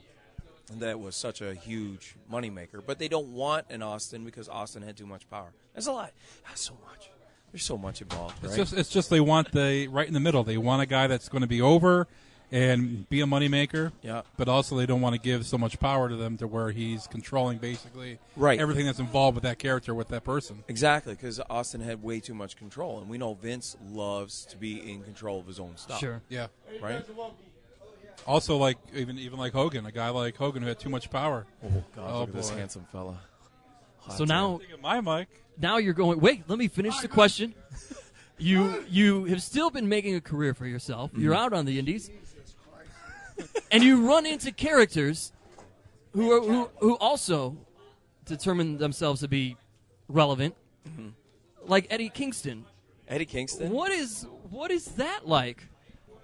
And that was such a huge moneymaker. But they don't want an Austin, because Austin had too much power. There's a lot. That's so much. There's so much involved, right? It's just they want right in the middle. They want a guy that's going to be over and be a moneymaker. Yeah. But also they don't want to give so much power to them to where he's controlling basically everything that's involved with that character, with that person. Exactly, because Austin had way too much control. And we know Vince loves to be in control of his own stuff. Sure. Yeah. Right? Also, like even like Hogan, a guy like Hogan who had too much power. Oh, God, look at this handsome fella. So now, my mic. Now you're going, wait, let me finish the question. You have still been making a career for yourself. You're out on the indies. And you run into characters who also determine themselves to be relevant, like Eddie Kingston. Eddie Kingston? What is that like?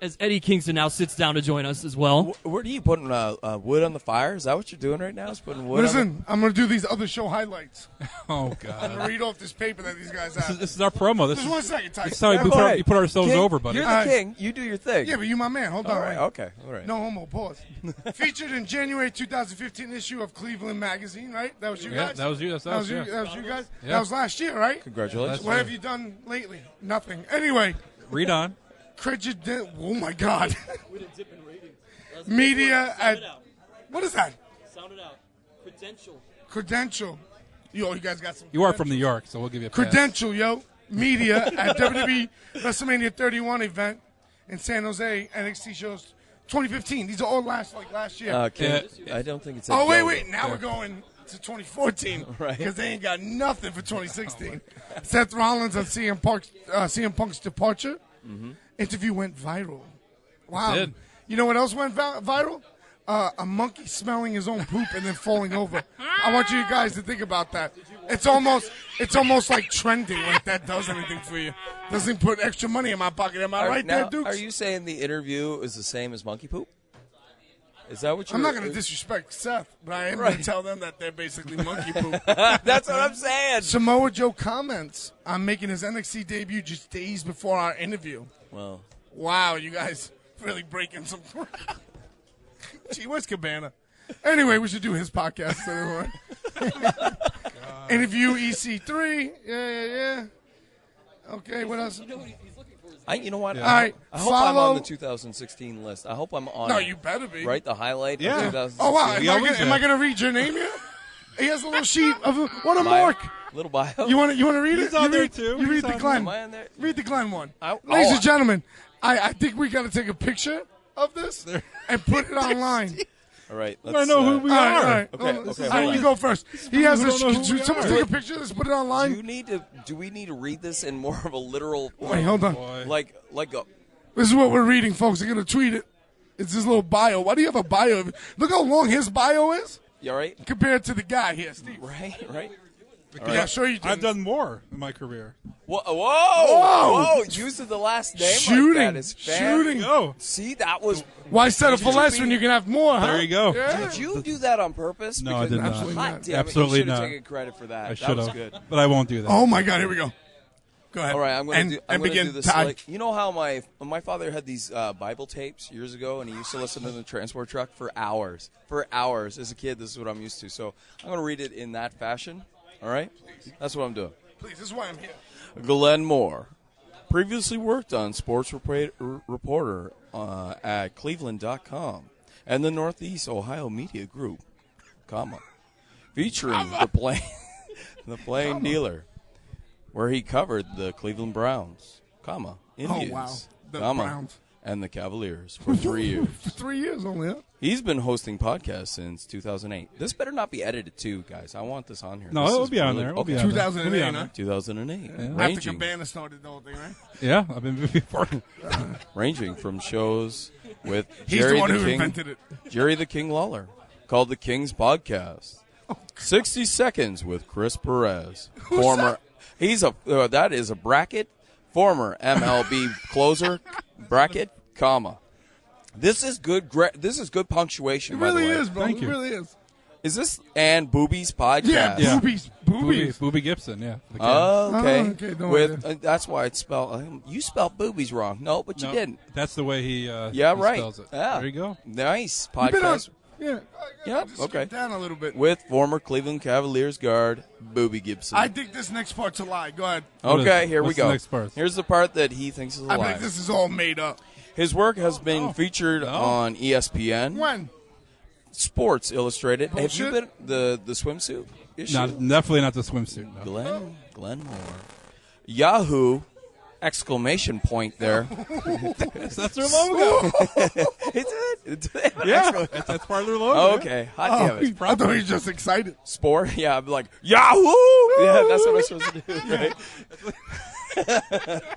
as Eddie Kingston now sits down to join us as well. Where are you putting wood on the fire? Is that what you're doing right now? Is putting wood Listen, I'm going to do these other show highlights. Oh, I'm God. going to read off this paper that these guys have. This is our promo. This Just is, one second, Tyson. this is how we put ourselves King, over, buddy. You're All the right. king. You do your thing. Yeah, but you my man. Hold on. All right. Okay. All right. No homo. Pause. Featured in January 2015 issue of Cleveland Magazine, right? That was you Yeah, guys? that was you. That was you. yeah. That was you guys? Yeah. That was last year, right? Congratulations. What have you done lately? Nothing. Anyway. Read on. Oh, my God. Media at... What is that? Sound it out. Credential. Yo, you guys got some... You are from New York, so we'll give you a pass. Credential, yo. Media at WWE WrestleMania 31 event in San Jose, NXT shows 2015. These are all last year. King, I don't think it's. Oh, wait. Now we're going to 2014. Right. Because they ain't got nothing for 2016. Seth Rollins and CM Punk's departure. Interview went viral. Wow. It did. You know what else went viral? A monkey smelling his own poop and then falling over. I want you guys to think about that. It's almost like trending, like that does anything for you. Doesn't put extra money in my pocket. Am I right there, Dukes? Are you saying the interview is the same as monkey poop? Is that what you're... I'm not going to disrespect Seth, but I am going to tell them that they're basically monkey poop. That's what I'm saying. Samoa Joe comments on making his NXT debut just days before our interview. Well, wow, you guys really breaking some ground. Gee, where's Cabana? Anyway, we should do his podcast. Interview EC3. Yeah. Okay, what else? you know what? All right, I hope I'm follow- on the 2016 list. I hope I'm on. No, you better be. Right, the highlight. Yeah. Of 2016. Oh, wow. We always Am I going to read your name here? He has a little sheet of what a Bio. mark. Little bio. You want to read it? He's on You there, read- too. You read He's the on Glenn. Am I on there? Read the Glenn one. I- Ladies oh, and gentlemen, I think we got to take a picture of this and put it online. All right. I don't know who we All are. right. Okay, Hold on. okay, All hold right, on. you go first. He has we a. don't know who we Someone are. take a picture of this, put it online. Do we need to read this in more of a literal? Wait, hold on. Boy. Like a. This is what we're reading, folks. They're going to tweet it. It's his little bio. Why do you have a bio? Look how long his bio is You all right? compared to the guy here, Steve. Right. Yeah, sure you do. I've done more in my career. Whoa! Using the last name Shooting. like that is Shooting. Go. See, that was. Why settle for Did you less be- when you can have more, huh? There you go. Yeah. Did you do that on purpose? No, I Because- did not. Absolutely God not. damn it, Absolutely you should have not. taken credit for that. I That should was have, good. but I won't do that. Oh, my God. Here we go. Go ahead. All right, I'm going to begin. do this. Todd. Like, you know how my father had these Bible tapes years ago, and he used to listen to the transport truck for hours. For hours as a kid, this is what I'm used to. So I'm going to read it in that fashion. All right, that's what I'm doing. Please, this is why I'm here. Glenn Moore previously worked on sports reporter at Cleveland.com and the Northeast Ohio Media Group, featuring the Plain Dealer, where he covered the Cleveland Browns, Indians, Oh, wow. The comma, Browns. and the Cavaliers for 3 years. For 3 years only, huh? He's been hosting podcasts since 2008. This better not be edited too, guys. I want this on here. No, This it'll is be on really- there. It'll be Okay. on there. 2008, It'll be on huh? 2008. After Ranging, Cabana started the whole thing, right? Yeah, I've been before. ranging from shows with He's Jerry the one who King, invented it. Jerry the King Lawler, called the King's Podcast. 60 Seconds with Chris Perez, former. He's a that is a bracket, former MLB closer, bracket, comma. This is good. This is good punctuation. It by really the way. is, bro. Thank It you. really is. Is this and Boobies podcast? Yeah, Yeah. boobies. Booby Gibson, yeah. The kid. Okay. Oh, okay, don't With worry. that's why it's spelled. You spelled boobies wrong. No, but you No, didn't. That's the way he Yeah, he right. spells it. Yeah. There you go. Nice You've been on, podcast yeah. Yep, Just okay. skip down a little bit. with former Cleveland Cavaliers guard Booby Gibson. I think this next part's a lie. Go ahead. What is Okay, it? here we What's the go. next part? Here's the part that he thinks is a I lie. think this is all made up. His work has been featured on ESPN, When? Sports Illustrated. Have you Bullshit. been the swimsuit issue? Definitely not the swimsuit. No. Glenn Moore. Yahoo! Exclamation point there. That's their logo. It's it. Yeah, that's part of their logo. Okay. Hot damn it. I thought he was just excited. Sport. Yeah, I'm like Yahoo! Yeah, that's what I'm supposed to do. Right?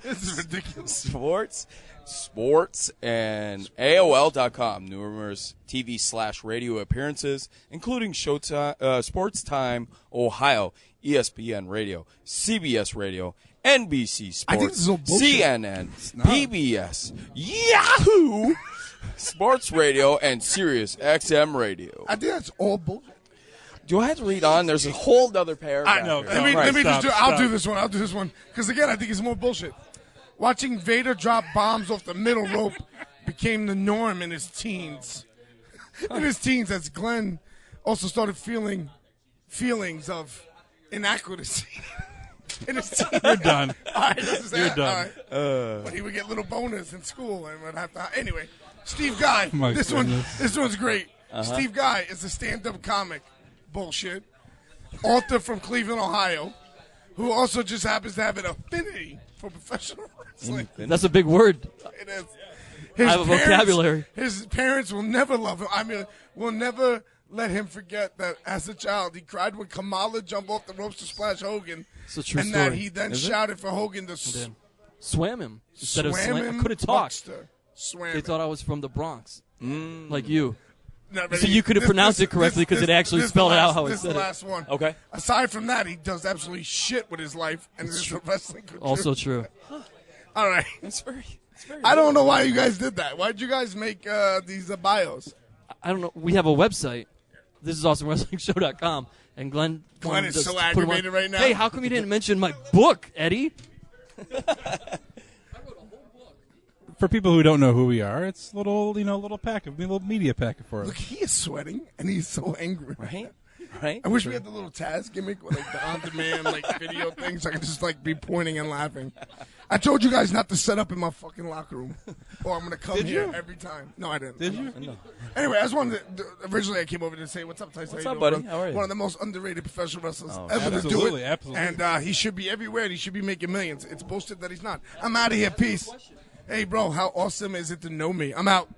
This is ridiculous. Sports and AOL.com. Numerous TV/radio appearances, including Showtime, Sports Time Ohio, ESPN Radio, CBS Radio, NBC Sports, I think this is all bullshit. CNN, PBS, Yahoo, Sports Radio, and Sirius XM Radio. I think that's all bullshit. Do I have to read on? There's a whole other paragraph. I know. here. Let me Stop, just do. I'll stop. do this one. I'll do this one because again, I think it's more bullshit. Watching Vader drop bombs off the middle rope became the norm in his teens. As Glenn also started feeling feelings of inaccuracy. In his teens. You're done. All right, this is You're that. done. All right. But he would get little bonus in school and would have to. Anyway, Steve Guy. My This goodness. one's great. Steve Guy is a stand-up comic. Bullshit. Author from Cleveland, Ohio, who also just happens to have an affinity for professional wrestling. That's a big word. It is. I have a vocabulary. His parents will never love him. I mean, will never let him forget that as a child he cried when Kamala jumped off the ropes to splash Hogan. It's a true and story. that he then shouted for Hogan to Swam him instead of swam slam. him. I couldn't talk. Buckster. Swam They him. thought I was from the Bronx, like you. No, So you could have pronounced it correctly because it actually spelled it out how it This is said the it. last one. Okay. Aside from that, he does absolutely shit with his life, and this is a wrestling contributor. Also true. All right. It's very I don't know why you guys did that. Why did you guys make these bios? I don't know. We have a website. This is awesomewrestlingshow.com. And Glenn Is does so put 'em on- aggravated right now. Hey, how come you didn't mention my book, Eddie? For people who don't know who we are, it's a little media packet for us. Look, he is sweating, and he's so angry. Right? I wish we had the little Taz gimmick with like the on-demand video thing, so I could just be pointing and laughing. I told you guys not to set up in my fucking locker room, or I'm gonna come here every time. No, I didn't. Did you? No. Anyway, I just wanted to, originally I came over to say, what's up, Tyson? What's How up, you buddy? doing, How are you? One of the most underrated professional wrestlers ever absolutely, to do it. absolutely. And he should be everywhere, and he should be making millions. It's bullshit that he's not. I'm out of here. Peace. Hey, bro, how awesome is it to know me? I'm out.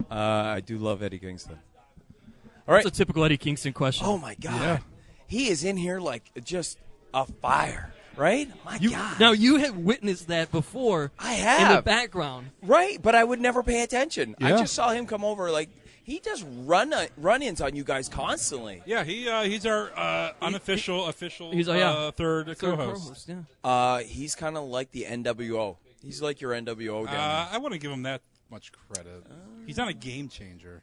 I do love Eddie Kingston. All right. It's a typical Eddie Kingston question. Oh, my God. He is in here like just a fire, right? My God. Now, you have witnessed that before. I have. In the background. Right, but I would never pay attention. I Yeah. just saw him come over like he does run-ins on you guys constantly. Yeah, he's our unofficial He's third co-host. co-host, yeah. He's kind of like the NWO. He's like your NWO down there. I wouldn't give him that much credit. He's not a game changer.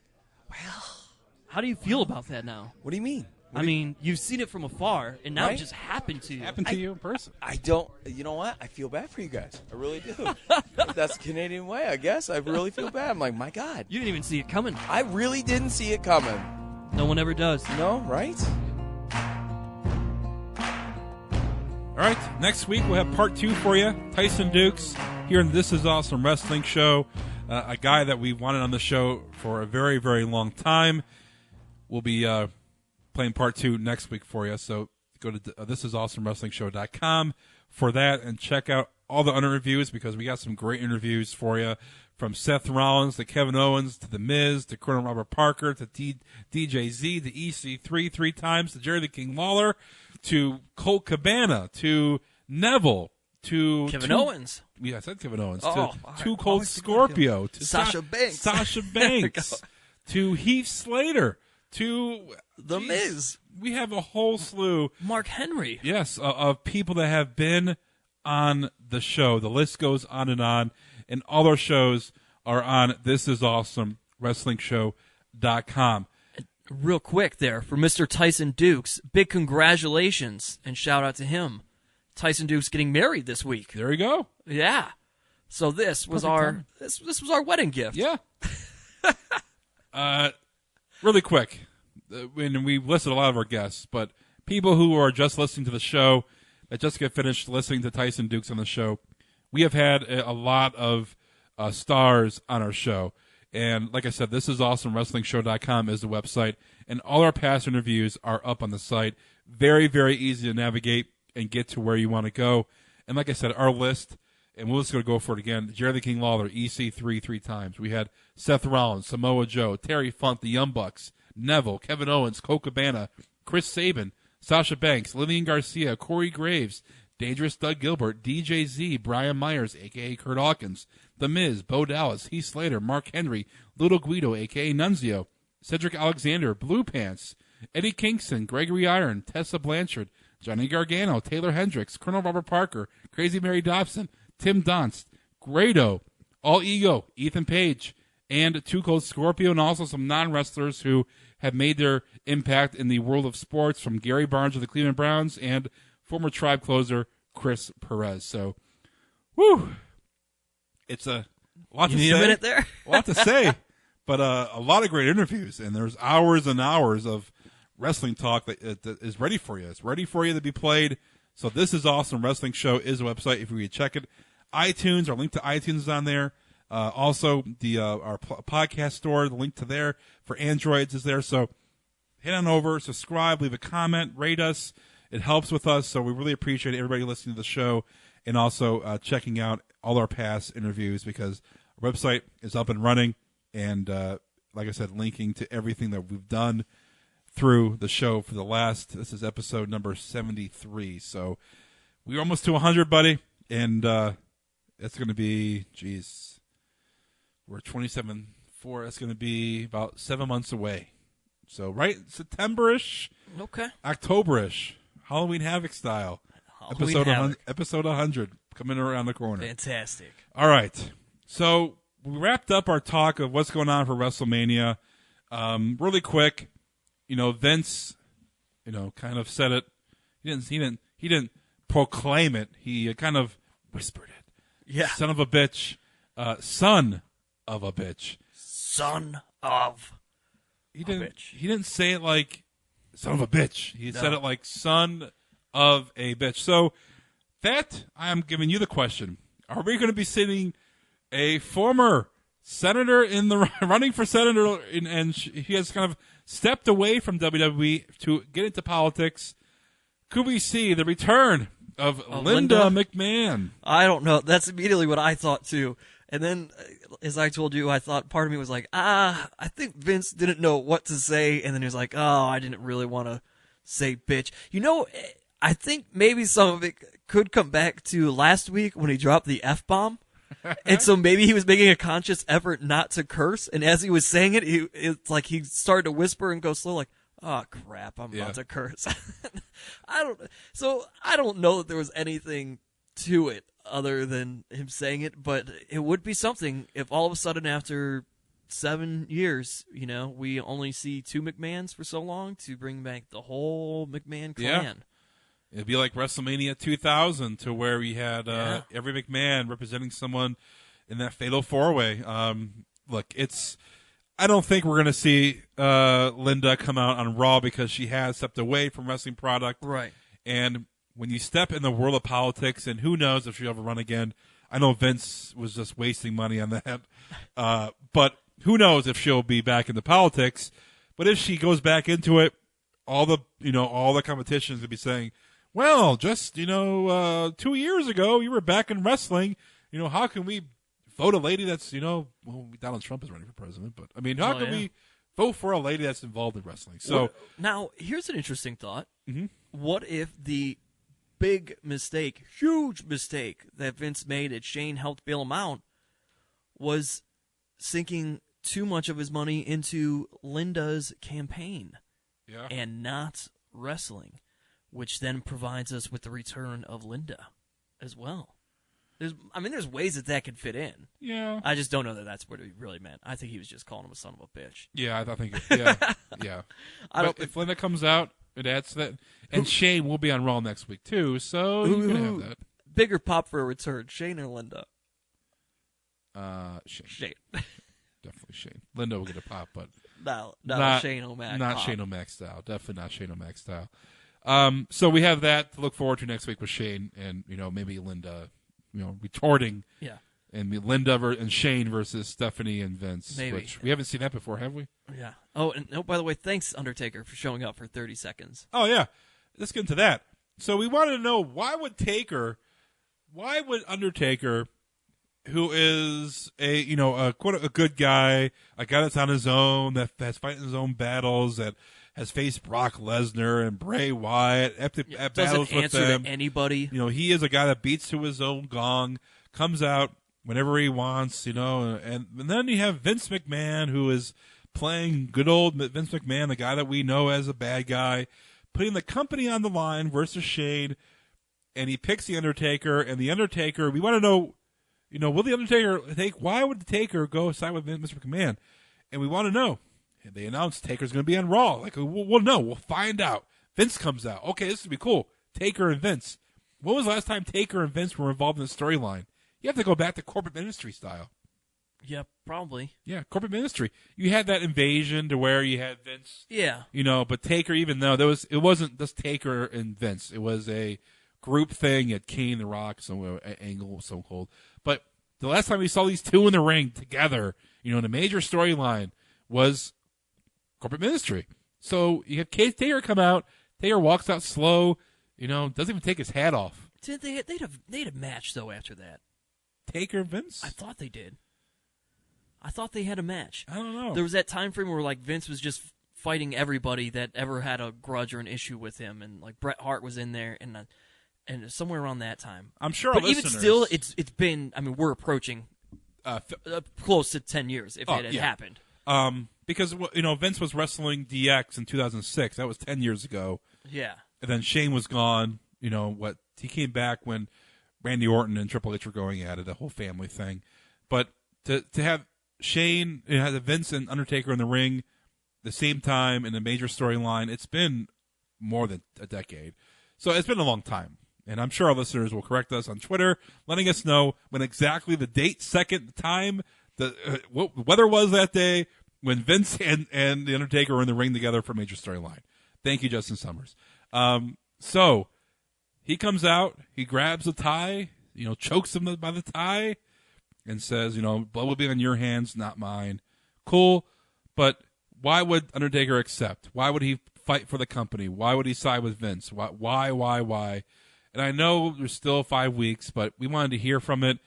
How do you feel about that now? What do you mean? I mean, you've seen it from afar, and now Right? it just happened to you. Happened to you in person. I don't. You know what? I feel bad for you guys. I really do. If that's the Canadian way, I guess. I really feel bad. I'm like, my God. You didn't even see it coming. I really didn't see it coming. No one ever does. No, right? All right, next week we'll have part 2 for you. Tyson Dux here in This Is Awesome Wrestling Show. A guy that we wanted on the show for a very, very long time. We'll be playing part 2 next week for you. So go to thisisawesomewrestlingshow.com for that and check out all the other reviews because we got some great interviews for you. From Seth Rollins to Kevin Owens to The Miz to Colonel Robert Parker to DJZ to EC3 3 times to Jerry the King Lawler to Colt Cabana to Neville to Kevin Owens. Yeah, I said Kevin Owens. Oh, to Colt Scorpio to Sasha Banks. Sasha Banks to Heath Slater to The Miz. We have a whole slew. Mark Henry. Yes, of people that have been on the show. The list goes on, and all our shows are on thisisawesomewrestlingshow.com. Real quick there, for Mr. Tyson Dux, big congratulations and shout out to him. Tyson Dux getting married this week. There you go. Yeah. So this was this was our wedding gift. Yeah. Really quick, when we listed a lot of our guests, but people who are just listening to the show, that just get finished listening to Tyson Dux on the show, we have had a lot of stars on our show. And like I said, thisisawesomewrestlingshow.com is the website, and all our past interviews are up on the site. Very, very easy to navigate and get to where you want to go. And like I said, our list, and we're just going to go for it again, Jerry the King Lawler, EC3 3 times. We had Seth Rollins, Samoa Joe, Terry Funk, the Young Bucks, Neville, Kevin Owens, Colt Cabana, Chris Sabin, Sasha Banks, Lillian Garcia, Corey Graves, Dangerous Doug Gilbert, DJZ, Brian Myers, a.k.a. Kurt Hawkins, The Miz, Bo Dallas, Heath Slater, Mark Henry, Little Guido, a.k.a. Nunzio, Cedric Alexander, Blue Pants, Eddie Kingston, Gregory Iron, Tessa Blanchard, Johnny Gargano, Taylor Hendricks, Colonel Robert Parker, Crazy Mary Dobson, Tim Donst, Grado, All Ego, Ethan Page, and Too Cold Scorpio, and also some non-wrestlers who have made their impact in the world of sports, from Gary Barnes of the Cleveland Browns and former Tribe closer Chris Perez. So, whew, it's a lot to say. You need a minute there? A lot to say, but a lot of great interviews, and there's hours and hours of wrestling talk that is ready for you. It's ready for you to be played. So This Is Awesome Wrestling Show is a website. If you can check it, iTunes, our link to iTunes is on there. Also, the our podcast store, the link to there for Androids is there. So head on over, subscribe, leave a comment, rate us. It helps with us, so we really appreciate everybody listening to the show and also checking out all our past interviews, because our website is up and running, and like I said, linking to everything that we've done through the show for the last, this is episode number 73, so we're almost to 100, buddy, and it's going to be, geez, we're 27-4, that's going to be about 7 months away, so right, September-ish, Okay. October-ish, Halloween Havoc style. Episode 100 coming around the corner. Fantastic. All right. So we wrapped up our talk of what's going on for WrestleMania. Really quick, Vince, kind of said it. He didn't proclaim it. He kind of whispered it. Yeah. Son of a bitch. Son of a bitch. Son of He didn't. a bitch. He didn't say it like son of a bitch. He said it like son of a bitch. So that, I am giving you the question. Are we going to be sitting a former senator in the running for senator, and he has kind of stepped away from WWE to get into politics? Could we see the return of Linda McMahon? I don't know. That's immediately what I thought too. And then, as I told you, I thought part of me was like, I think Vince didn't know what to say. And then he was like, I didn't really want to say bitch. I think maybe some of it could come back to last week when he dropped the F-bomb. And so maybe he was making a conscious effort not to curse. And as he was saying it, it's like he started to whisper and go slow, like, oh, crap, I'm about to curse. I don't know that there was anything to it other than him saying it, but it would be something if all of a sudden after 7 years, we only see two McMahons for so long, to bring back the whole McMahon clan. Yeah. It'd be like WrestleMania 2000, to where we had every McMahon representing someone in that fatal four-way. Look, I don't think we're going to see Linda come out on Raw, because she has stepped away from wrestling product. Right. And when you step in the world of politics, and who knows if she'll ever run again. I know Vince was just wasting money on that. But who knows if she'll be back into politics. But if she goes back into it, all the competition is going to be saying, well, just, 2 years ago, you were back in wrestling. How can we vote a lady that's, well, Donald Trump is running for president, but, how can we vote for a lady that's involved in wrestling? So now, here's an interesting thought. Mm-hmm. What if the big mistake, huge mistake that Vince made that Shane helped bail him out was sinking too much of his money into Linda's campaign and not wrestling, which then provides us with the return of Linda as well. There's ways that could fit in. Yeah. I just don't know that that's what he really meant. I think he was just calling him a son of a bitch. Yeah, I think, yeah. If Linda comes out, it adds to that. And Shane will be on Raw next week, too, so you can have that. Bigger pop for a return, Shane or Linda? Shane. Definitely Shane. Linda will get a pop, but not Shane O'Mac. Not Shane O'Mac style. Definitely not Shane O'Mac style. So we have that to look forward to next week with Shane and, maybe Linda, retorting. Yeah. And Linda and Shane versus Stephanie and Vince. Maybe. Which we haven't seen that before, have we? Yeah. Oh, and by the way, thanks, Undertaker, for showing up for 30 seconds. Oh, yeah. Let's get into that. So we wanted to know, why would Undertaker, who is a good guy, a guy that's on his own, that's fighting his own battles, that has faced Brock Lesnar and Bray Wyatt at battles with answer them. To anybody. He is a guy that beats to his own gong, comes out whenever he wants, and then you have Vince McMahon, who is playing good old Vince McMahon, the guy that we know as a bad guy, putting the company on the line versus Shane, and he picks the Undertaker, and the Undertaker, we want to know, will the Undertaker why would the Taker go side with Mr. McMahon? And we want to know. And they announced Taker's going to be on Raw. Like, we'll know. We'll find out. Vince comes out. Okay, this would be cool. Taker and Vince. When was the last time Taker and Vince were involved in the storyline? You have to go back to corporate ministry style. Yeah, probably. Yeah, corporate ministry. You had that invasion to where you had Vince. Yeah. But Taker, even though it wasn't just Taker and Vince. It was a group thing at Kane, The Rock, Angle, so cold. But the last time we saw these two in the ring together, in a major storyline was corporate ministry. So you have Taker come out. Taker walks out slow. Doesn't even take his hat off. They'd have a match though after that. Taker Vince? I thought they did. I thought they had a match. I don't know. There was that time frame where like Vince was just fighting everybody that ever had a grudge or an issue with him, and like Bret Hart was in there, and somewhere around that time. I'm sure. But even still, it's been. I mean, we're approaching close to 10 years if it had happened. Because Vince was wrestling DX in 2006. That was 10 years ago. Yeah. And then Shane was gone. He came back when Randy Orton and Triple H were going at it, the whole family thing. But to have Shane, have Vince and Undertaker in the ring the same time in a major storyline, it's been more than a decade. So it's been a long time. And I'm sure our listeners will correct us on Twitter, letting us know when exactly the date, second, the time, what weather was that day when Vince and The Undertaker were in the ring together for a major storyline. Thank you, Justin Summers. So he comes out, he grabs the tie, chokes him by the tie, and says, blood will be on your hands, not mine. Cool, but why would Undertaker accept? Why would he fight for the company? Why would he side with Vince? Why? And I know there's still 5 weeks, but we wanted to hear from it.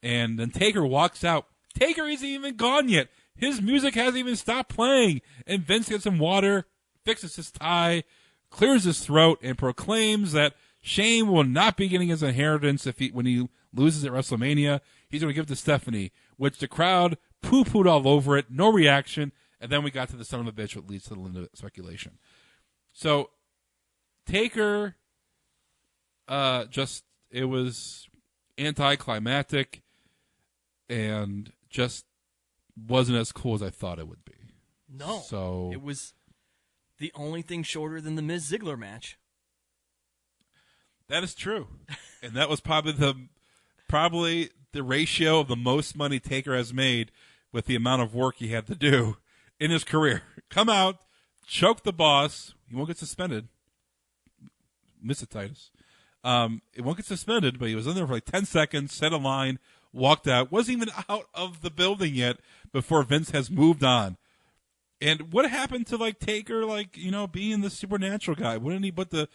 And then Taker walks out. Taker isn't even gone yet. His music hasn't even stopped playing. And Vince gets some water, fixes his tie, clears his throat, and proclaims that Shane will not be getting his inheritance when he loses at WrestleMania. He's going to give it to Stephanie, which the crowd poo-pooed all over it. No reaction. And then we got to the son of a bitch, which leads to the Linda speculation. So Taker... it was anticlimactic and just wasn't as cool as I thought it would be. No. So it was the only thing shorter than the Miz Ziggler match. That is true. And that was probably the ratio of the most money Taker has made with the amount of work he had to do in his career. Come out, choke the boss. He won't get suspended. Miss it, Titus. It won't get suspended, but he was in there for like 10 seconds, said a line, walked out, wasn't even out of the building yet before Vince has moved on. And what happened to like Taker, being the supernatural guy? Wouldn't he put the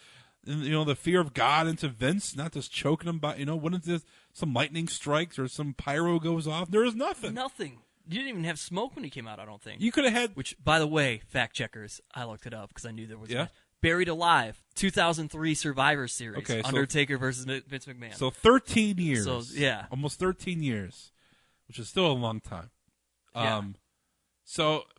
fear of God into Vince, not just choking him by, wouldn't some lightning strikes or some pyro goes off? There is nothing. Nothing. You didn't even have smoke when he came out, I don't think. You could have had... Which, by the way, fact checkers, I looked it up because I knew there was... Yeah. Buried Alive, 2003 Survivor Series. Okay, Undertaker versus Vince McMahon. So 13 years. So, yeah. Almost 13 years, which is still a long time. Yeah.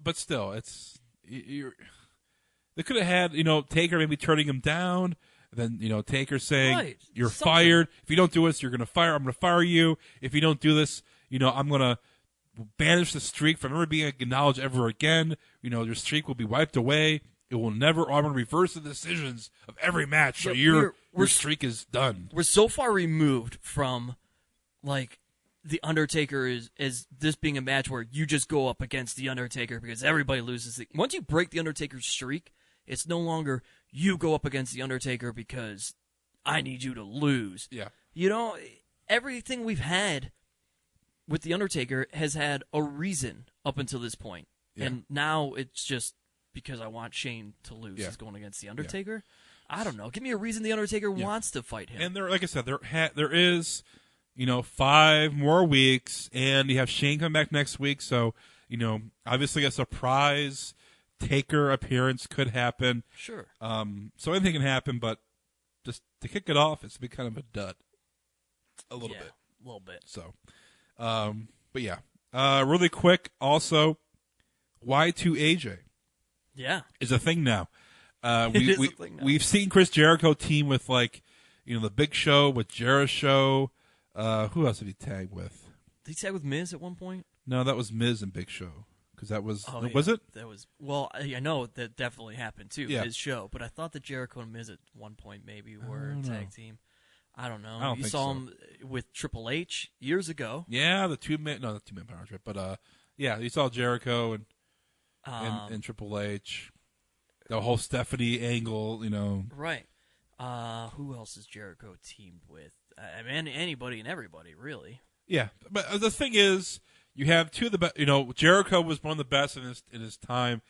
But still, it's... They could have had, Taker maybe turning him down, then, Taker saying, right. You're fired. If you don't do this, you're going to fire. I'm going to fire you. If you don't do this, I'm going to banish the streak from ever being acknowledged ever again. Your streak will be wiped away. It will never. I'm going to reverse the decisions of every match, so your streak is done. We're so far removed from, the Undertaker is this being a match where you just go up against the Undertaker because everybody loses. Once you break the Undertaker's streak, it's no longer you go up against the Undertaker because I need you to lose. Yeah. Everything we've had with the Undertaker has had a reason up until this point, and now it's just. Because I want Shane to lose is going against The Undertaker. Yeah. I don't know. Give me a reason The Undertaker wants to fight him. And like I said, there is, 5 more weeks, and you have Shane come back next week. So, obviously a surprise Taker appearance could happen. Sure. So anything can happen, but just to kick it off, it's been kind of a dud. A little bit. A little bit. So, but yeah. Really quick, also, Y2AJ. Yeah. Is a thing now. It is a thing now. We've seen Chris Jericho team with, like, the Big Show, with Jericho. Who else did he tag with? Did he tag with Miz at one point? No, that was Miz and Big Show. Because that was, yeah. was it? That was, well, I know that definitely happened too, Yeah. his show, but I thought that Jericho and Miz at one point maybe were a tag team. I don't know. I don't you think saw so. him with Triple H years ago. Yeah, the 2-minute, no, not 2-minute power trip, but yeah, you saw Jericho and Triple H, the whole Stephanie angle, Right. Who else is Jericho teamed with? I mean, anybody and everybody, really. Yeah, but the thing is, you have two of the best. Jericho was one of the best in his time.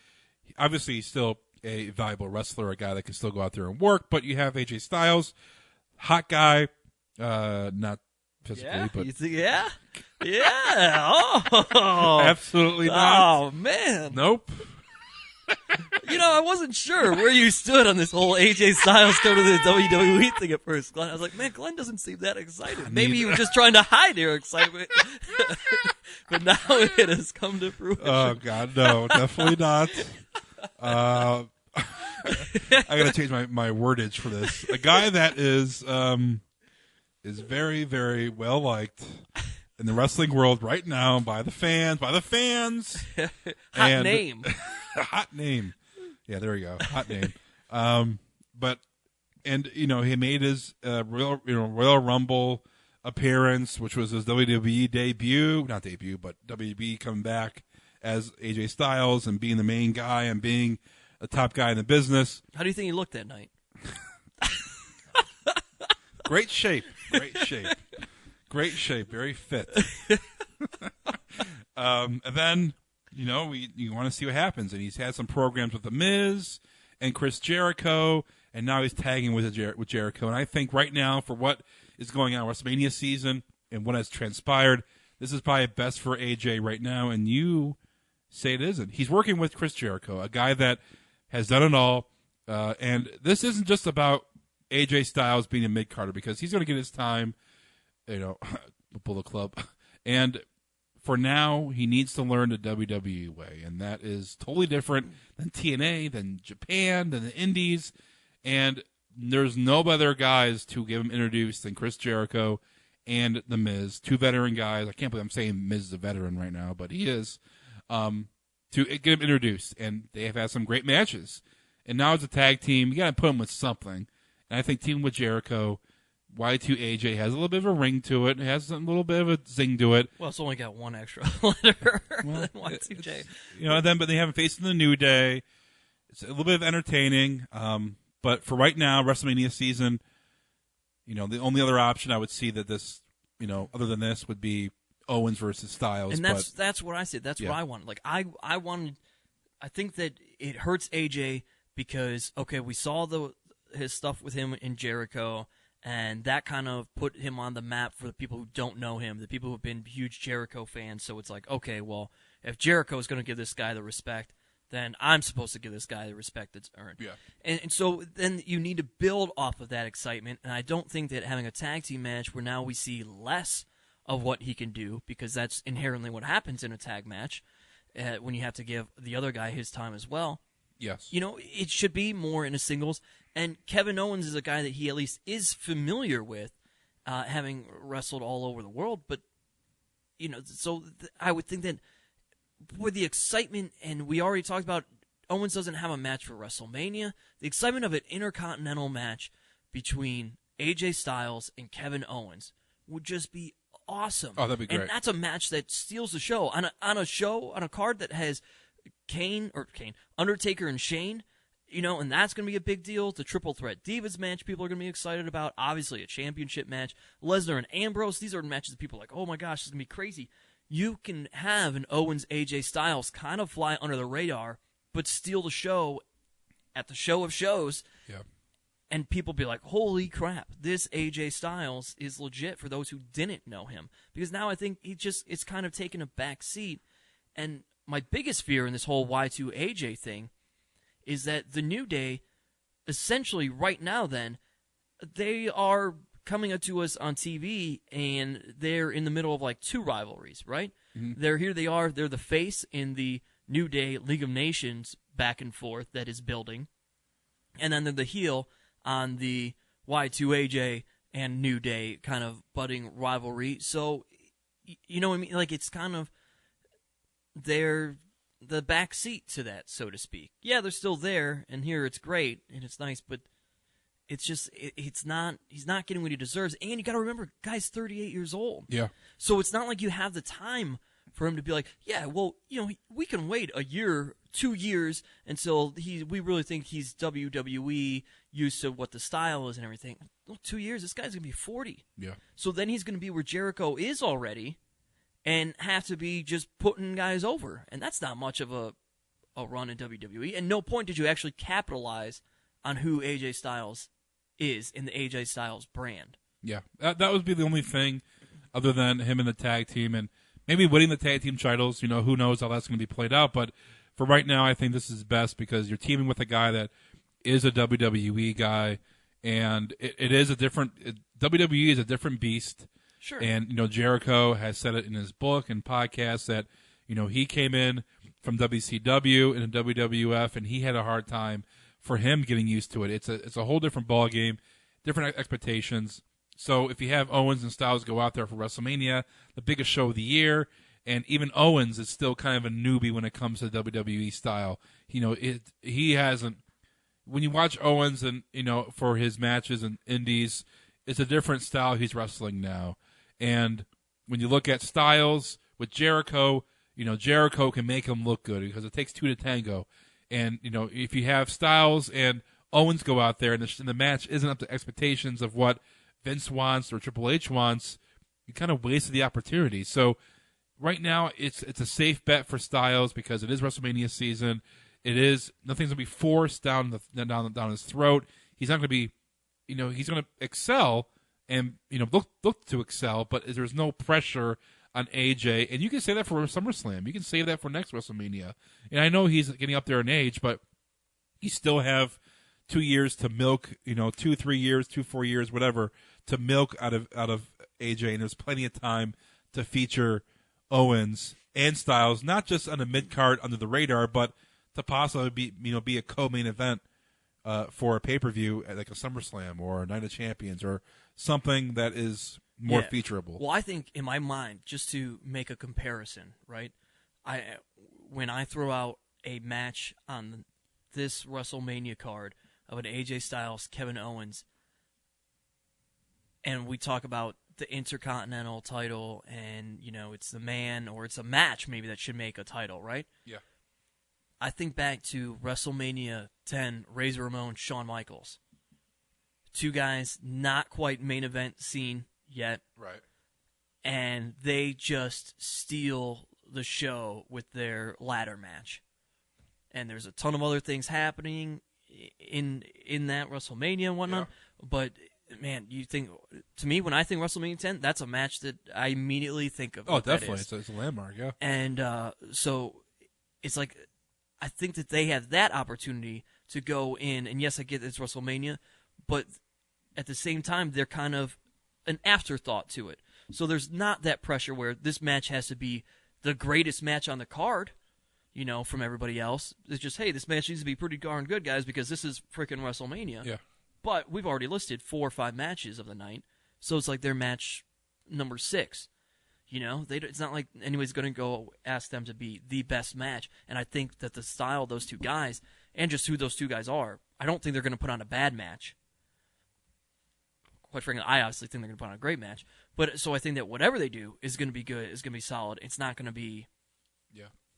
Obviously, he's still a valuable wrestler, a guy that can still go out there and work. But you have AJ Styles, hot guy, not physically, but You think, yeah. Oh, absolutely not. Oh man. Nope. I wasn't sure where you stood on this whole AJ Styles go to the WWE thing at first, Glenn. I was like, man, Glenn doesn't seem that excited. Maybe he was just trying to hide your excitement. But now it has come to fruition. Oh God, no, definitely not. I gotta change my wordage for this. A guy that is very, very well liked in the wrestling world right now by the fans. Hot name. Hot name. Yeah, there we go. Hot name. He made his Royal Rumble appearance, which was his WWE debut. Not debut, but WWE coming back as AJ Styles and being the main guy and being the top guy in the business. How do you think he looked that night? Great shape. Very fit. And then, you want to see what happens. And he's had some programs with The Miz and Chris Jericho, and now he's tagging with Jericho. And I think right now, for what is going on WrestleMania season and what has transpired, this is probably best for AJ right now. And you say it isn't. He's working with Chris Jericho, a guy that has done it all. And this isn't just about AJ Styles being a mid-carder, because he's going to get his time, Bullet Club. And for now, he needs to learn the WWE way, and that is totally different than TNA, than Japan, than the Indies. And there's no better guys to get him introduced than Chris Jericho and The Miz, two veteran guys. I can't believe I'm saying Miz is a veteran right now, but he is. To get him introduced, and they have had some great matches. And now as a tag team, you got to put him with something. And I think teaming with Jericho, Y2AJ has a little bit of a ring to it. It has a little bit of a zing to it. Well, it's only got one extra letter than Y2J. But they haven't faced the New Day. It's a little bit of entertaining. But for right now, WrestleMania season, the only other option I would see that this, other than this, would be Owens versus Styles. And that's what I said. That's what I wanted. Like I think that it hurts AJ because, okay, we saw his stuff with him in Jericho, and that kind of put him on the map for the people who don't know him, the people who have been huge Jericho fans. So it's like, okay, well, if Jericho is going to give this guy the respect, then I'm supposed to give this guy the respect that's earned. Yeah. And so then you need to build off of that excitement, and I don't think that having a tag team match where now we see less of what he can do, because that's inherently what happens in a tag match when you have to give the other guy his time as well. Yes. It should be more in a singles, and Kevin Owens is a guy that he at least is familiar with, having wrestled all over the world, but, I would think that with the excitement, and we already talked about Owens doesn't have a match for WrestleMania, the excitement of an intercontinental match between AJ Styles and Kevin Owens would just be awesome. Oh, that'd be great. And that's a match that steals the show. On a card that has Undertaker and Shane, and that's going to be a big deal. The Triple Threat Divas match people are going to be excited about. Obviously, a championship match. Lesnar and Ambrose, these are matches that people are like, oh my gosh, this is going to be crazy. You can have an Owens AJ Styles kind of fly under the radar, but steal the show at the show of shows. Yeah. And people be like, holy crap, this AJ Styles is legit for those who didn't know him. Because now I think it's kind of taken a back seat. And my biggest fear in this whole Y2AJ thing is that the New Day, essentially right now then, they are coming to us on TV, and they're in the middle of like two rivalries, right? Mm-hmm. They're the face in the New Day League of Nations back and forth that is building, and then they're the heel on the Y2AJ and New Day kind of budding rivalry. So, you know what I mean? Like, it's kind of, they're the back seat to that, so to speak. Yeah, they're still there, and here it's great, and it's nice, but it's just, he's not getting what he deserves. And you got to remember, guy's 38 years old. Yeah. So it's not like you have the time for him to be like, yeah, well, you know, we can wait a year, 2 years until we really think he's WWE used to what the style is and everything. Well, 2 years, this guy's going to be 40. Yeah. So then he's going to be where Jericho is already and have to be just putting guys over. And that's not much of a run in WWE. And no point did you actually capitalize on who AJ Styles is in the AJ Styles brand. Yeah. That would be the only thing other than him in the tag team and maybe winning the tag team titles. You know, who knows how that's going to be played out. But for right now, I think this is best because you're teaming with a guy that is a WWE guy, and it is a different WWE is a different beast. Sure. And, you know, Jericho has said it in his book and podcast that, you know, he came in from WCW and WWF, and he had a hard time for him getting used to it. It's a whole different ball game, different expectations. So if you have Owens and Styles go out there for WrestleMania, the biggest show of the year, and even Owens is still kind of a newbie when it comes to WWE style. You know, he hasn't. When you watch Owens and, you know, for his matches and indies, it's a different style he's wrestling now. And when you look at Styles with Jericho, you know, Jericho can make him look good because it takes two to tango. And, you know, if you have Styles and Owens go out there and the match isn't up to expectations of what Vince wants or Triple H wants, you kind of wasted the opportunity. So right now it's a safe bet for Styles because it is WrestleMania season. It is nothing's gonna be forced down his throat. He's not gonna be, you know, he's gonna excel and, you know, look to excel, but there's no pressure on AJ. And you can say that for SummerSlam. You can say that for next WrestleMania. And I know he's getting up there in age, but you still have 2 years to milk, you know, 2-3 years, 4 years, whatever, to milk out of AJ, and there's plenty of time to feature Owens and Styles, not just on a mid card under the radar, but to possibly be a co-main event for a pay-per-view like a SummerSlam or a Night of Champions or something that is more featurable. Well, I think in my mind, just to make a comparison, right? When I throw out a match on this WrestleMania card of an AJ Styles, Kevin Owens, and we talk about the Intercontinental title and, you know, it's the man or it's a match maybe that should make a title, right? Yeah. I think back to WrestleMania 10, Razor Ramon, Shawn Michaels. Two guys not quite main event scene yet. Right. And they just steal the show with their ladder match. And there's a ton of other things happening in that WrestleMania and whatnot. Yeah. But, man, you think, to me, when I think WrestleMania 10, that's a match that I immediately think of. Oh, definitely. It's a landmark, yeah. And so it's like, I think that they have that opportunity to go in, and yes, I get it's WrestleMania, but at the same time, they're kind of an afterthought to it. So there's not that pressure where this match has to be the greatest match on the card, you know, from everybody else. It's just, hey, this match needs to be pretty darn good, guys, because this is freaking WrestleMania. Yeah. But we've already listed 4 or 5 matches of the night, so it's like their match number 6. You know, it's not like anybody's going to go ask them to be the best match. And I think that the style of those two guys, and just who those two guys are, I don't think they're going to put on a bad match. Quite frankly, I obviously think they're going to put on a great match. But so I think that whatever they do is going to be good, is going to be solid. It's not going to be,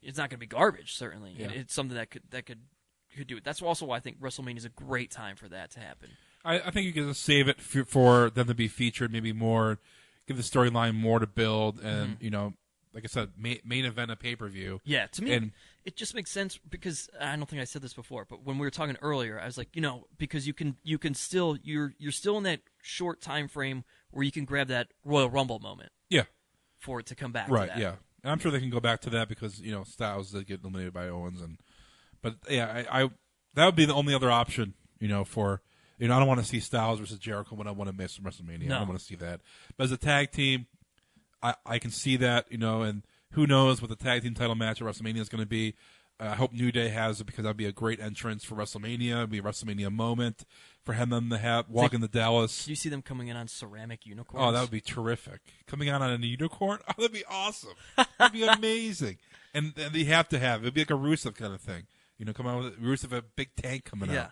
it's not going to be garbage. Certainly, yeah. It's something that could do it. That's also why I think WrestleMania is a great time for that to happen. I think you can just save it for them to be featured, maybe more. Give the storyline more to build, and you know, like I said, main event of pay-per-view. Yeah, to me, it just makes sense because I don't think I said this before, but when we were talking earlier, I was like, you know, because you can still you're still in that short time frame where you can grab that Royal Rumble moment. Yeah, for it to come back. Right. To that. Yeah, and I'm sure they can go back to that because, you know, Styles did get eliminated by Owens, but yeah, that would be the only other option, for, I don't want to see Styles versus Jericho when I want to miss from WrestleMania. No. I don't want to see that. But as a tag team, I can see that, and who knows what the tag team title match at WrestleMania is going to be. I hope New Day has it because that would be a great entrance for WrestleMania. It would be a WrestleMania moment for them to have walk into Dallas. Do you see them coming in on ceramic unicorns? Oh, that would be terrific. Coming out on a unicorn? Oh, that'd be awesome. That'd be amazing. And they have to have it. It'd be like a Rusev kind of thing. Come out with Rusev, a big tank coming out.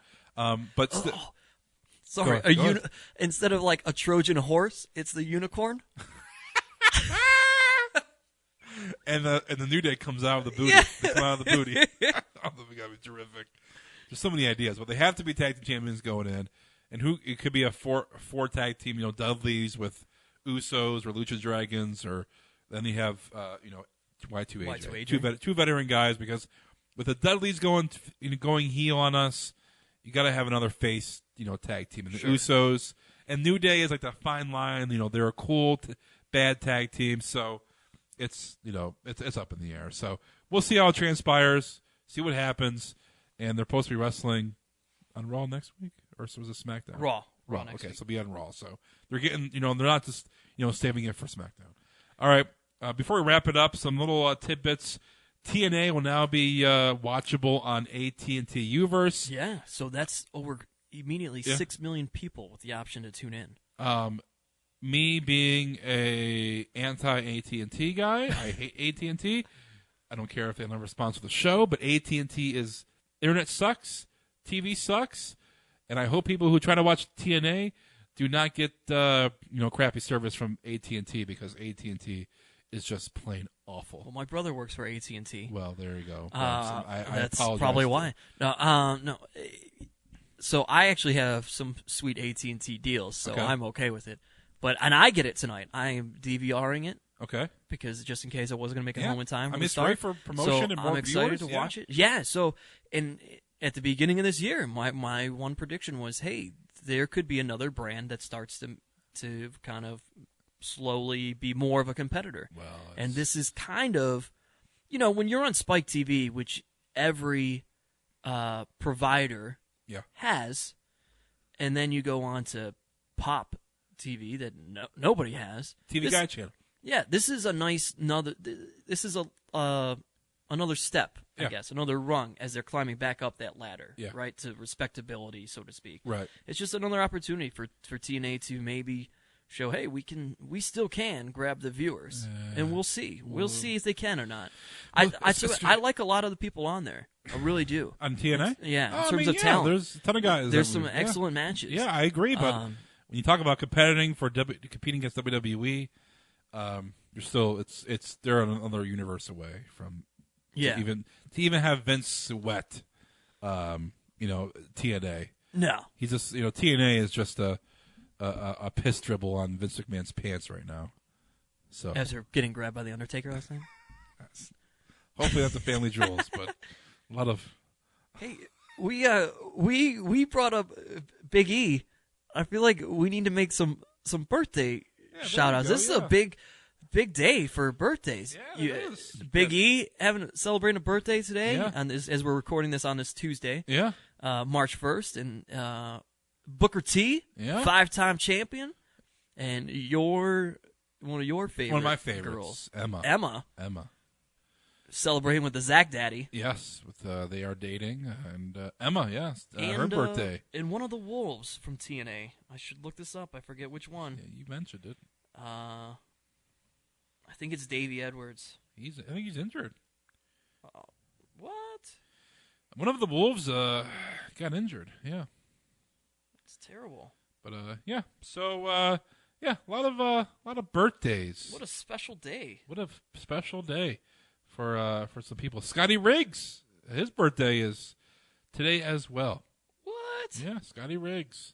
But sorry, instead of like a Trojan horse, it's the unicorn. And the New Day comes out of the booty. Yeah. They come out of the booty. I think that'd be terrific. There's so many ideas, but they have to be tag team champions going in. And it could be a four tag team, Dudleys with Usos or Lucha Dragons, or then you have Y2AJ. Two veteran guys, because with the Dudleys going heel on us, you got to have another face, tag team. And the Usos and New Day is like the fine line. They're a cool bad tag team, so it's it's up in the air. So we'll see how it transpires, see what happens, and they're supposed to be wrestling on Raw next week, or was it SmackDown? Raw Okay, next week. so it'll be on Raw. So they're getting, they're not just saving it for SmackDown. All right, before we wrap it up, some little tidbits. TNA will now be watchable on AT&T Uverse. Yeah, so that's over immediately 6 million people with the option to tune in. Me being a anti-AT&T guy, I hate AT&T. I don't care if they don't have a response to the show, but AT&T is internet sucks, TV sucks, and I hope people who try to watch TNA do not get crappy service from AT&T, because AT&T is just plain awful. Well, my brother works for AT&T. Well, there you go. I that's apologize. Probably why. No. So I actually have some sweet AT&T deals, so I'm okay with it. And I get it tonight. I am DVRing it. Okay. Because just in case I wasn't going to make it home in time. It's great for promotion and more I'm excited viewers. to watch it. Yeah. So, at the beginning of this year, my one prediction was, hey, there could be another brand that starts to kind of slowly be more of a competitor. Well, and this is kind of, when you're on Spike TV, which every provider has, and then you go on to Pop TV that nobody has. Guide channel. Yeah, this is another step, I guess, another rung as they're climbing back up that ladder, right, to respectability, so to speak. Right. It's just another opportunity for TNA to maybe show, hey, we still can grab the viewers, and we'll see. We'll see if they can or not. I like a lot of the people on there. I really do. On TNA? Yeah, in terms of talent. There's a ton of guys. There's some excellent matches. Yeah, I agree, but when you talk about competing against WWE, you're still they're another universe away from to even have Vince sweat, TNA. No, he's just TNA is just a piss dribble on Vince McMahon's pants right now. So as they're getting grabbed by the Undertaker last night. Hopefully that's the family jewels, but a lot of. Hey, we brought up Big E. I feel like we need to make some birthday shout outs. This is a big day for birthdays. Yeah, Big E celebrating a birthday today, as we're recording this on this Tuesday. Yeah, March 1st, and Booker T, 5-time champion, and one of your favorites. One of my favorites, girls, Emma. Celebrating with the Zach Daddy. Yes, they are dating, and Emma, her birthday. And one of the Wolves from TNA. I should look this up. I forget which one. Yeah, you mentioned it. I think it's Davey Edwards. I think he's injured. What? One of the Wolves got injured. Yeah, it's terrible. But so a lot of birthdays. What a special day! What a special day for some people. Scotty Riggs, his birthday is today as well. What? Yeah, Scotty Riggs.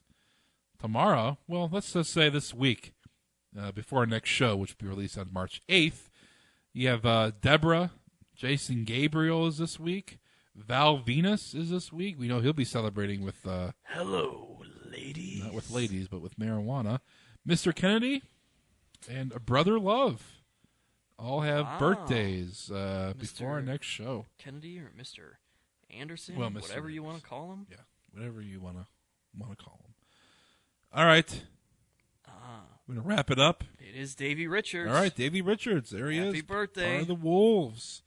Tomorrow, well, let's just say this week, before our next show, which will be released on March 8th, you have Deborah. Jason Gabriel is this week. Val Venus is this week. We know he'll be celebrating with... hello, ladies. Not with ladies, but with marijuana. Mr. Kennedy and Brother Love all have birthdays before our next show. Kennedy or Mr. Anderson, Well, Mr. whatever you Rivers. want to call him. Yeah, whatever you want to call him. All right. We're going to wrap it up. It is Davey Richards. All right, Davey Richards. There he is. Happy birthday. Part of the Wolves.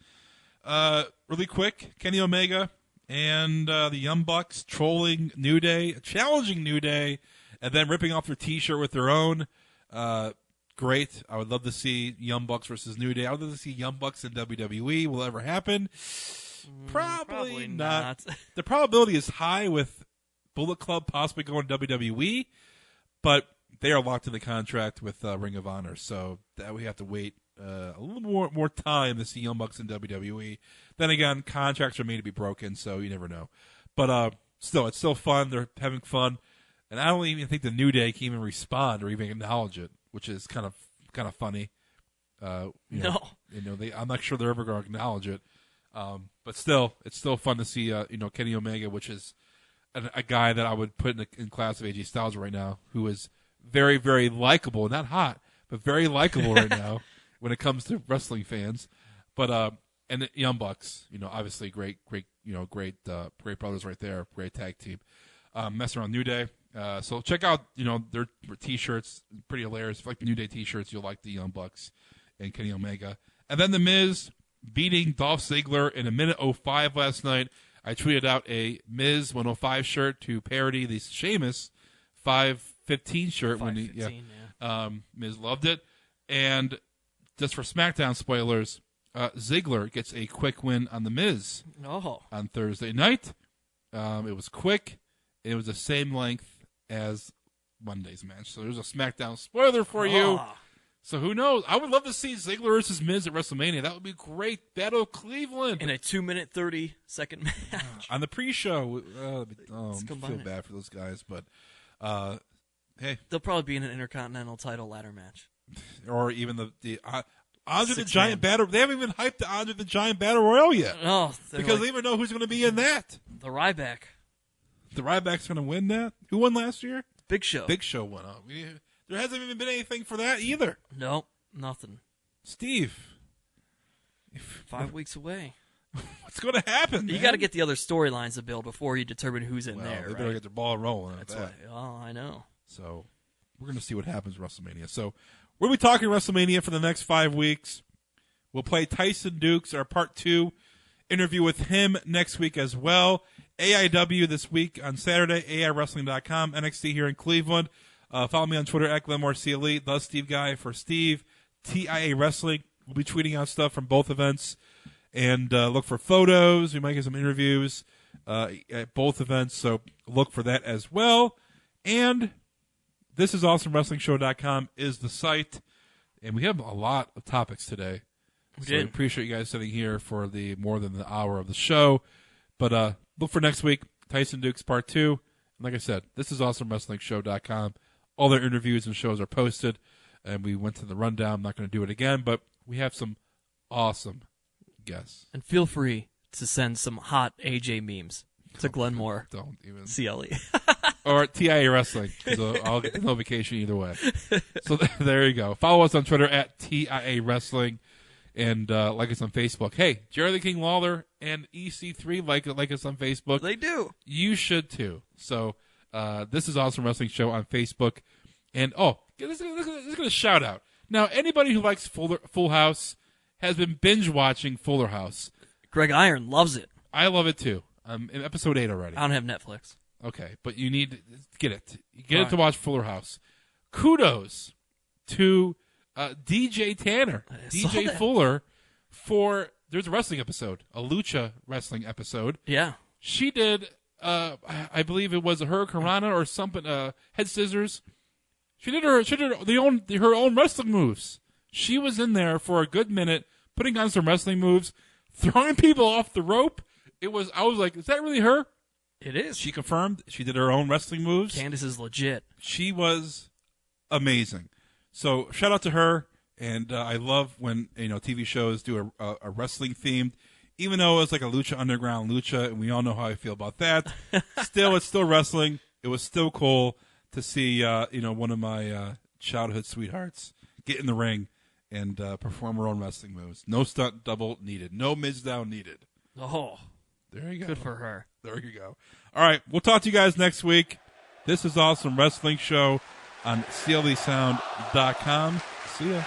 Really quick, Kenny Omega and the Young Bucks trolling New Day, challenging New Day, and then ripping off their T-shirt with their own. Great. I would love to see Young Bucks versus New Day. I would love to see Young Bucks in WWE. Will it ever happen? Probably not. The probability is high with Bullet Club possibly going to WWE, but they are locked in the contract with Ring of Honor, so that we have to wait a little more time to see Young Bucks in WWE. Then again, contracts are made to be broken, so you never know. But still, it's still fun. They're having fun, and I don't even think the New Day can even respond or even acknowledge it, which is kind of funny. I'm not sure they're ever going to acknowledge it. But still, it's still fun to see Kenny Omega, which is a guy that I would put in class of AJ Styles right now, who is very, very likable, not hot, but very likable right now when it comes to wrestling fans. But and the Young Bucks, obviously great brothers right there, great tag team. Messing around New Day. So check out their T-shirts, pretty hilarious. If you like the New Day T-shirts, you'll like the Young Bucks and Kenny Omega. And then The Miz beating Dolph Ziggler in a minute 05 last night. I tweeted out a Miz 105 shirt to parody the Sheamus 515 shirt. Miz loved it. And just for SmackDown spoilers, Ziggler gets a quick win on The Miz on Thursday night. It was quick. It was the same length as Monday's match. So there's a SmackDown spoiler for you. So who knows? I would love to see Ziggler versus Miz at WrestleMania. That would be great. Battle of Cleveland. In a 2-minute, 30-second match. On the pre-show. I feel bad for those guys. But, hey. They'll probably be in an Intercontinental title ladder match. Or even the Andre the Giant Battle. They haven't even hyped the Andre the Giant Battle Royal yet. Because they even know who's going to be in that. The Ryback. The Ryback's going to win that? Who won last year? Big Show. Big Show won. There hasn't even been anything for that either. Nope, nothing. Steve. 5 weeks away. What's going to happen, You got to get the other storylines to build before you determine who's in there. They better get their ball rolling. That's right. Oh, I know. So we're going to see what happens at WrestleMania. So we'll be talking WrestleMania for the next 5 weeks. We'll play Tyson Dux, our part 2 interview with him next week as well. AIW this week on Saturday, AIWrestling.com, NXT here in Cleveland. Follow me on Twitter at GlenmoreCLE, the Steve Guy for Steve, TIA Wrestling. We'll be tweeting out stuff from both events. And look for photos. We might get some interviews at both events, so look for that as well. And ThisIsAwesomeWrestlingShow.com is the site. And we have a lot of topics today. I appreciate you guys sitting here for the more than the hour of the show. But look for next week, Tyson Dux Part 2. And like I said, ThisIsAwesomeWrestlingShow.com. All their interviews and shows are posted. And we went to the rundown. I'm not going to do it again, but we have some awesome guests. And feel free to send some hot AJ memes to Glenmore. Don't even. CLE. Or TIA Wrestling. I'll get the notification either way. So there you go. Follow us on Twitter at TIA Wrestling. And like us on Facebook. Hey, Jerry the King Lawler and EC3 like us on Facebook. They do. You should too. So This is Awesome Wrestling Show on Facebook. And, this is going to shout out. Now, anybody who likes Full House has been binge watching Fuller House. Greg Iron loves it. I love it too. I'm in episode 8 already. I don't have Netflix. Okay, but you need to get it. Get it to watch Fuller House. Kudos to DJ Tanner, DJ Fuller, there's a wrestling episode, a lucha wrestling episode. Yeah. She did, I believe it was a Hurricanrana or something, head scissors. She did her own wrestling moves. She was in there for a good minute, putting on some wrestling moves, throwing people off the rope. I was like, is that really her? It is. She confirmed she did her own wrestling moves. Candace is legit. She was amazing. So shout out to her, and I love when TV shows do a wrestling themed, even though it's like a lucha underground lucha, and we all know how I feel about that. Still, it's still wrestling. It was still cool to see one of my childhood sweethearts get in the ring and perform her own wrestling moves. No stunt double needed. No mids down needed. Oh, There you go. Good for her. There you go. All right, we'll talk to you guys next week. This is Awesome Wrestling Show on CLEsound.com. See ya.